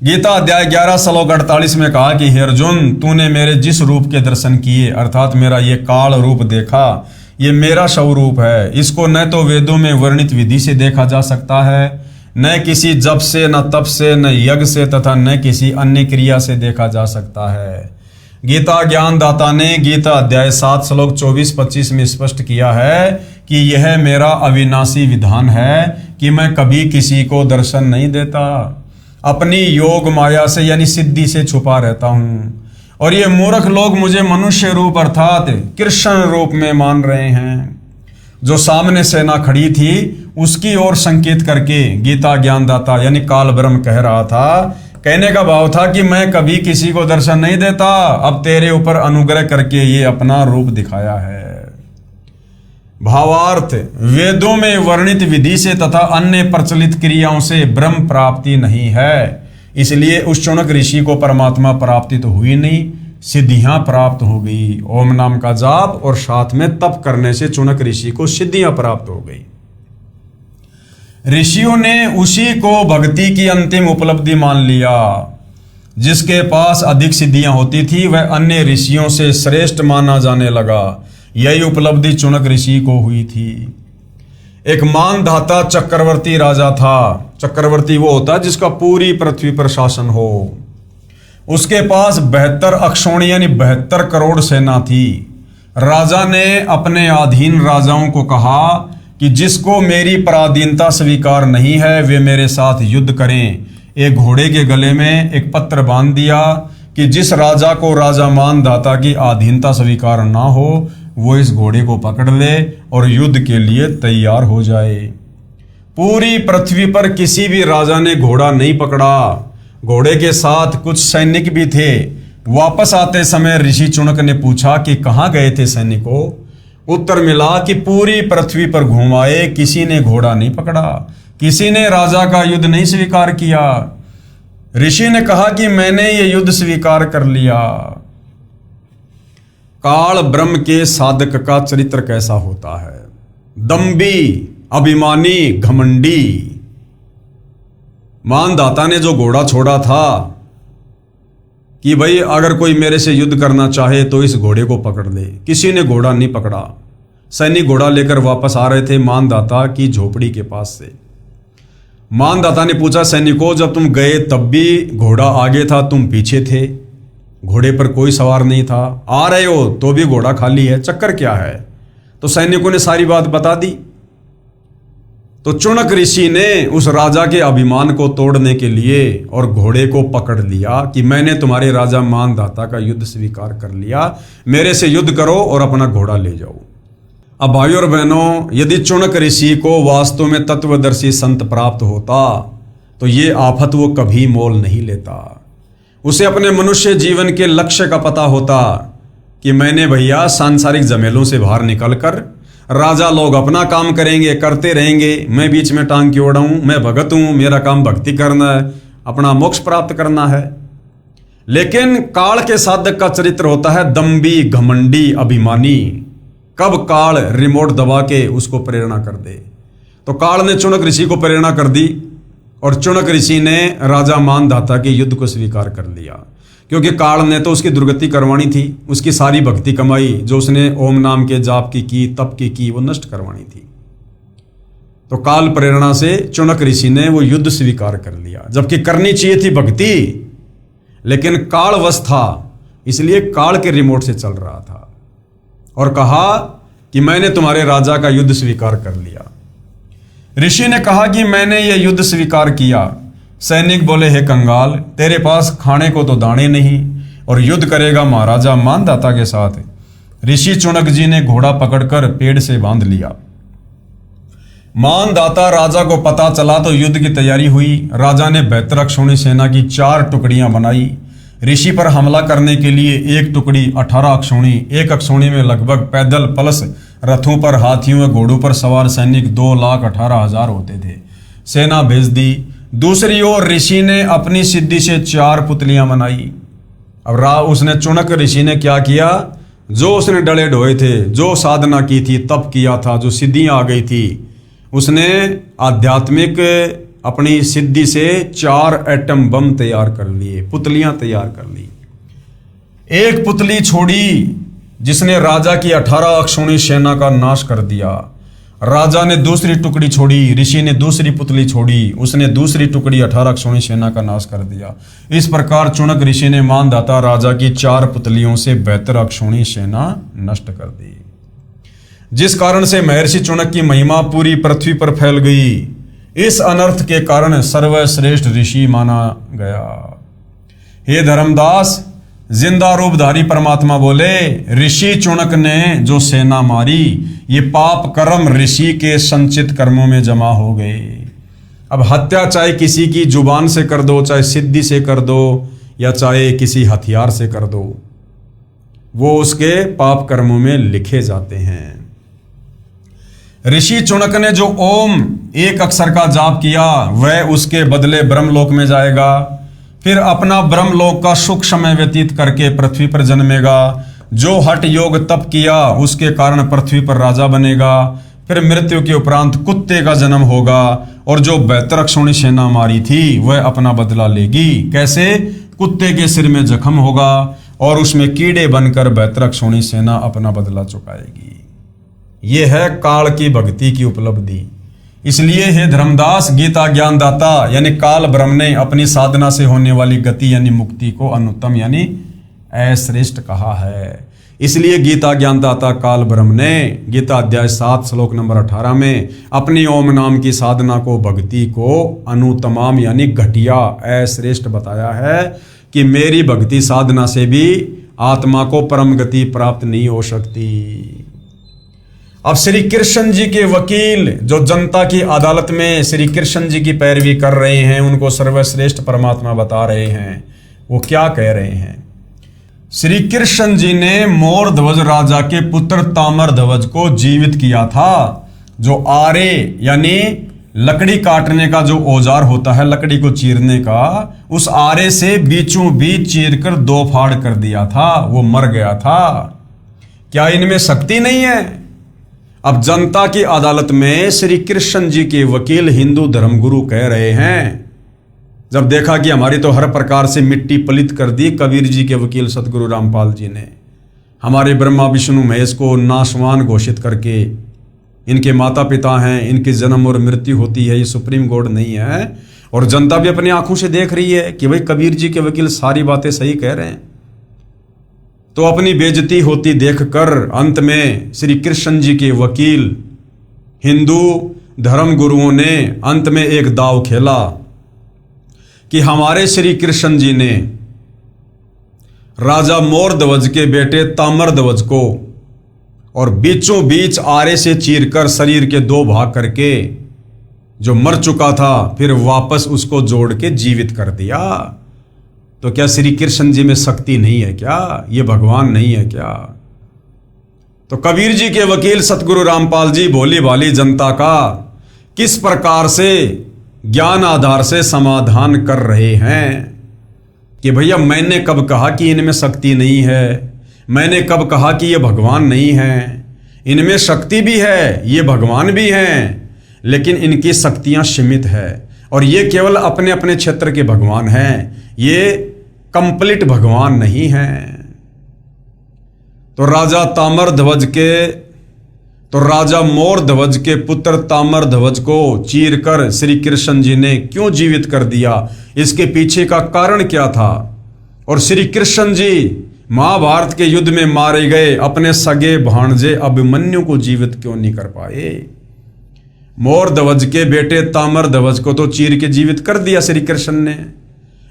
गीता अध्याय 11 श्लोक 48 में कहा कि हे अर्जुन, तूने मेरे जिस रूप के दर्शन किए अर्थात मेरा ये काल रूप देखा, ये मेरा स्वरूप है। इसको न तो वेदों में वर्णित विधि से देखा जा सकता है, न किसी जप से, न तप से, न यज्ञ से तथा न किसी अन्य क्रिया से देखा जा सकता है। गीता ज्ञानदाता ने गीता अध्याय 7 श्लोक 24-25 में स्पष्ट किया है कि यह मेरा अविनाशी विधान है कि मैं कभी किसी को दर्शन नहीं देता, अपनी योग माया से यानी सिद्धि से छुपा रहता हूं। और ये मूर्ख लोग मुझे मनुष्य रूप अर्थात कृष्ण रूप में मान रहे हैं। जो सामने सेना खड़ी थी उसकी ओर संकेत करके गीता ज्ञानदाता यानी काल ब्रह्म कह रहा था, कहने का भाव था कि मैं कभी किसी को दर्शन नहीं देता, अब तेरे ऊपर अनुग्रह करके ये अपना रूप दिखाया है। भावार्थ, वेदों में वर्णित विधि से तथा अन्य प्रचलित क्रियाओं से ब्रह्म प्राप्ति नहीं है, इसलिए उस चुनक ऋषि को परमात्मा प्राप्ति तो हुई नहीं, सिद्धियां प्राप्त हो गई। ओम नाम का जाप और साथ में तप करने से चुनक ऋषि को सिद्धियां प्राप्त हो गई। ऋषियों ने उसी को भक्ति की अंतिम उपलब्धि मान लिया। जिसके पास अधिक सिद्धियां होती थी वह अन्य ऋषियों से श्रेष्ठ माना जाने लगा। यही उपलब्धि चुनक ऋषि को हुई थी। एक मानधाता चक्रवर्ती राजा था। चक्रवर्ती वो होता है जिसका पूरी पृथ्वी पर शासन हो। उसके पास 72 अक्षौणी यानी 72 करोड़ सेना थी। राजा ने अपने अधीन राजाओं को कहा कि जिसको मेरी पराधीनता स्वीकार नहीं है वे मेरे साथ युद्ध करें। एक घोड़े के गले में एक पत्र बांध दिया कि जिस राजा को राजा मानधाता की अधीनता स्वीकार ना हो वो इस घोड़े को पकड़ ले और युद्ध के लिए तैयार हो जाए। पूरी पृथ्वी पर किसी भी राजा ने घोड़ा नहीं पकड़ा। घोड़े के साथ कुछ सैनिक भी थे। वापस आते समय ऋषि चुनक ने पूछा कि कहाँ गए थे सैनिकों। उत्तर मिला कि पूरी पृथ्वी पर घुमाए, किसी ने घोड़ा नहीं पकड़ा, किसी ने राजा का युद्ध नहीं स्वीकार किया। ऋषि ने कहा कि मैंने ये युद्ध स्वीकार कर लिया। काल ब्रह्म के साधक का चरित्र कैसा होता है? दम्भी, अभिमानी, घमंडी। मानधाता ने जो घोड़ा छोड़ा था कि भाई अगर कोई मेरे से युद्ध करना चाहे तो इस घोड़े को पकड़ ले, किसी ने घोड़ा नहीं पकड़ा। सैनिक घोड़ा लेकर वापस आ रहे थे मानधाता की झोपड़ी के पास से। मानधाता ने पूछा, सैनिकों जब तुम गए तब भी घोड़ा आगे था, तुम पीछे थे, घोड़े पर कोई सवार नहीं था, आ रहे हो तो भी घोड़ा खाली है, चक्कर क्या है? तो सैनिकों ने सारी बात बता दी। तो चुनक ऋषि ने उस राजा के अभिमान को तोड़ने के लिए और घोड़े को पकड़ लिया कि मैंने तुम्हारे राजा मानधाता का युद्ध स्वीकार कर लिया, मेरे से युद्ध करो और अपना घोड़ा ले जाओ। अब भाइयों और बहनों, यदि चुनक ऋषि को वास्तव में तत्वदर्शी संत प्राप्त होता तो ये आफत वो कभी मोल नहीं लेता। उसे अपने मनुष्य जीवन के लक्ष्य का पता होता कि मैंने भैया सांसारिक झमेलों से बाहर निकलकर, राजा लोग अपना काम करेंगे, करते रहेंगे, मैं बीच में टांग क्यों अड़ाऊं, मैं भगत हूं, मेरा काम भक्ति करना है, अपना मोक्ष प्राप्त करना है। लेकिन काल के साधक का चरित्र होता है दम्भी, घमंडी, अभिमानी। कब काल रिमोट दबा के उसको प्रेरणा कर दे। तो काल ने चुनक ऋषि को प्रेरणा कर दी और चुनक ऋषि ने राजा मानधाता के युद्ध को स्वीकार कर लिया, क्योंकि काल ने तो उसकी दुर्गति करवानी थी। उसकी सारी भक्ति कमाई जो उसने ओम नाम के जाप की, तप की, वो नष्ट करवानी थी। तो काल प्रेरणा से चुनक ऋषि ने वो युद्ध स्वीकार कर लिया, जबकि करनी चाहिए थी भक्ति, लेकिन कालवश था, इसलिए काल के रिमोट से चल रहा था और कहा कि मैंने तुम्हारे राजा का युद्ध स्वीकार कर लिया। ऋषि ने कहा कि मैंने यह युद्ध स्वीकार किया। सैनिक बोले, हे कंगाल, तेरे पास खाने को तो दाने नहीं और युद्ध करेगा महाराजा मानधाता के साथ। ऋषि चुनक जी ने घोड़ा पकड़कर पेड़ से बांध लिया। मानधाता राजा को पता चला तो युद्ध की तैयारी हुई। राजा ने 72 अक्षौणी सेना की 4 टुकड़ियां बनाई। ऋषि पर हमला करने के लिए एक टुकड़ी 18 अक्षौणी, एक अक्षौणी में लगभग पैदल प्लस रथों पर, हाथियों और घोड़ों पर सवार सैनिक 2,18,000 होते थे, सेना भेज दी। दूसरी ओर ऋषि ने अपनी सिद्धि से 4 पुतलियां बनाई। अब उसने चुनक ऋषि ने क्या किया? जो उसने डले ढोए थे, जो साधना की थी, तप किया था, जो सिद्धियां आ गई थी, उसने आध्यात्मिक अपनी सिद्धि से 4 एटम बम तैयार कर लिए, पुतलियां तैयार कर ली। एक पुतली छोड़ी जिसने राजा की 18 अक्षौणी सेना का नाश कर दिया। राजा ने दूसरी टुकड़ी छोड़ी, ऋषि ने दूसरी पुतली छोड़ी, उसने दूसरी टुकड़ी 18 अक्षौणी सेना का नाश कर दिया। इस प्रकार चुनक ऋषि ने मानधाता राजा की 4 पुतलियों से 72 अक्षौणी सेना नष्ट कर दी, जिस कारण से महर्षि चुनक की महिमा पूरी पृथ्वी पर फैल गई। इस अनर्थ के कारण सर्वश्रेष्ठ ऋषि माना गया। हे धर्मदास, जिंदा रूपधारी परमात्मा बोले, ऋषि चुनक ने जो सेना मारी, ये पाप कर्म ऋषि के संचित कर्मों में जमा हो गए। अब हत्या चाहे किसी की जुबान से कर दो, चाहे सिद्धि से कर दो, या चाहे किसी हथियार से कर दो, वो उसके पाप कर्मों में लिखे जाते हैं। ऋषि चुनक ने जो ओम एक अक्षर का जाप किया, वह उसके बदले ब्रह्मलोक में जाएगा। फिर अपना ब्रह्मलोक का सुख समय व्यतीत करके पृथ्वी पर जन्मेगा। जो हठ योग तप किया, उसके कारण पृथ्वी पर राजा बनेगा। फिर मृत्यु के उपरांत कुत्ते का जन्म होगा, और जो 72 अक्षौणी सेना मारी थी वह अपना बदला लेगी। कैसे? कुत्ते के सिर में जख्म होगा और उसमें कीड़े बनकर 72 अक्षौणी सेना अपना बदला चुकाएगी। यह है काल की भक्ति की उपलब्धि। इसलिए हे धर्मदास, गीता ज्ञानदाता यानी काल ब्रह्म ने अपनी साधना से होने वाली गति यानी मुक्ति को अनुत्तम यानी अश्रेष्ठ कहा है। इसलिए गीता ज्ञानदाता काल ब्रह्म ने गीता अध्याय 7 श्लोक नंबर 18 में अपनी ओम नाम की साधना को, भक्ति को अनुत्तम यानी घटिया, अश्रेष्ठ बताया है कि मेरी भक्ति साधना से भी आत्मा को परम गति प्राप्त नहीं हो सकती। अब श्री कृष्ण जी के वकील जो जनता की अदालत में श्री कृष्ण जी की पैरवी कर रहे हैं, उनको सर्वश्रेष्ठ परमात्मा बता रहे हैं, वो क्या कह रहे हैं? श्री कृष्ण जी ने मोर ध्वज राजा के पुत्र तामर ध्वज को जीवित किया था। जो आरे यानी लकड़ी काटने का जो औजार होता है, लकड़ी को चीरने का, उस आरे से बीचों बीच चीर कर 2 फाड़ कर दिया था, वो मर गया था। क्या इनमें शक्ति नहीं है? अब जनता की अदालत में श्री कृष्ण जी के वकील हिंदू धर्मगुरु कह रहे हैं, जब देखा कि हमारी तो हर प्रकार से मिट्टी पलित कर दी कबीर जी के वकील सतगुरु रामपाल जी ने, हमारे ब्रह्मा विष्णु महेश को नाशवान घोषित करके, इनके माता पिता हैं, इनकी जन्म और मृत्यु होती है, ये सुप्रीम कोर्ट नहीं है, और जनता भी अपनी आंखों से देख रही है कि भाई कबीर जी के वकील सारी बातें सही कह रहे हैं। तो अपनी बेइज्जती होती देखकर अंत में श्री कृष्ण जी के वकील हिंदू धर्म गुरुओं ने अंत में एक दाव खेला कि हमारे श्री कृष्ण जी ने राजा मोर ध्वज के बेटे तामर ध्वज को और बीचों बीच आरे से चीरकर शरीर के 2 भाग करके जो मर चुका था फिर वापस उसको जोड़ के जीवित कर दिया। तो क्या श्री कृष्ण जी में शक्ति नहीं है क्या? ये भगवान नहीं है क्या? तो कबीर जी के वकील सतगुरु रामपाल जी भोली भाली जनता का किस प्रकार से ज्ञान आधार से समाधान कर रहे हैं कि भैया मैंने कब कहा कि इनमें शक्ति नहीं है, मैंने कब कहा कि ये भगवान नहीं है। इनमें शक्ति भी है, ये भगवान भी हैं, लेकिन इनकी शक्तियां सीमित है और ये केवल अपने अपने क्षेत्र के भगवान हैं, ये कंप्लीट भगवान नहीं हैं। तो राजा मोर ध्वज के पुत्र तामर ध्वज को चीरकर श्री कृष्ण जी ने क्यों जीवित कर दिया, इसके पीछे का कारण क्या था? और श्री कृष्ण जी महाभारत के युद्ध में मारे गए अपने सगे भाणजे अभिमन्यु को जीवित क्यों नहीं कर पाए? मोर ध्वज के बेटे तामर ध्वज को तो चीर के जीवित कर दिया श्री कृष्ण ने,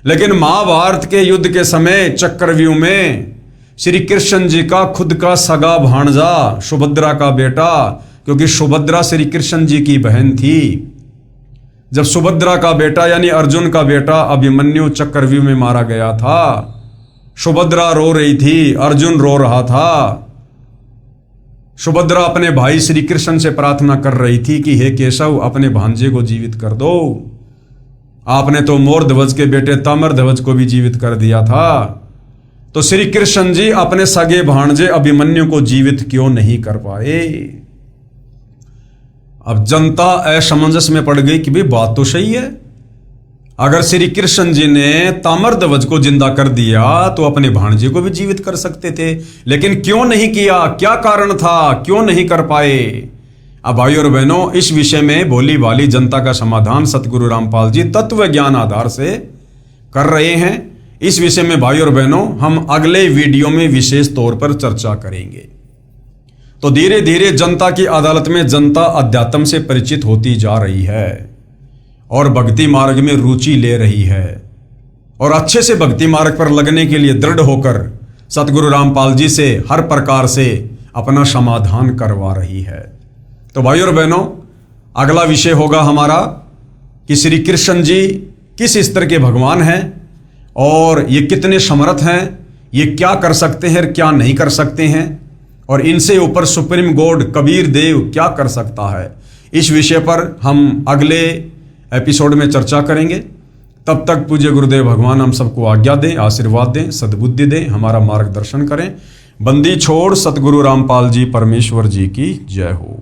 लेकिन महाभारत के युद्ध के समय चक्रव्यूह में श्री कृष्ण जी का खुद का सगा भाणजा सुभद्रा का बेटा, क्योंकि सुभद्रा श्री कृष्ण जी की बहन थी, जब सुभद्रा का बेटा यानी अर्जुन का बेटा अभिमन्यु चक्रव्यूह में मारा गया था, सुभद्रा रो रही थी, अर्जुन रो रहा था। सुभद्रा अपने भाई श्री कृष्ण से प्रार्थना कर रही थी कि हे केशव अपने भांजे को जीवित कर दो, आपने तो मोर ध्वज के बेटे तामर ध्वज को भी जीवित कर दिया था, तो श्री कृष्ण जी अपने सगे भांजे अभिमन्यु को जीवित क्यों नहीं कर पाए? अब जनता असमंजस में पड़ गई कि भाई बात तो सही है, अगर श्री कृष्ण जी ने तामर ध्वज को जिंदा कर दिया तो अपने भांजे को भी जीवित कर सकते थे, लेकिन क्यों नहीं किया? क्या कारण था, क्यों नहीं कर पाए? अब भाई और बहनों, इस विषय में भोली भाली जनता का समाधान सतगुरु रामपाल जी तत्व ज्ञान आधार से कर रहे हैं। इस विषय में भाई और बहनों हम अगले वीडियो में विशेष तौर पर चर्चा करेंगे। तो धीरे धीरे जनता की अदालत में जनता अध्यात्म से परिचित होती जा रही है और भक्ति मार्ग में रुचि ले रही है और अच्छे से भक्ति मार्ग पर लगने के लिए दृढ़ होकर सतगुरु रामपाल जी से हर प्रकार से अपना समाधान करवा रही है। तो भाई और बहनों, अगला विषय होगा हमारा कि श्री कृष्ण जी किस स्तर के भगवान हैं और ये कितने समर्थ हैं, ये क्या कर सकते हैं, क्या नहीं कर सकते हैं, और इनसे ऊपर सुप्रीम कोर्ट कबीर देव क्या कर सकता है। इस विषय पर हम अगले एपिसोड में चर्चा करेंगे। तब तक पूज्य गुरुदेव भगवान हम सबको आज्ञा दें, आशीर्वाद दें, सद्बुद्धि दें, हमारा मार्गदर्शन करें। बंदी छोड़ सतगुरु रामपाल जी परमेश्वर जी की जय हो।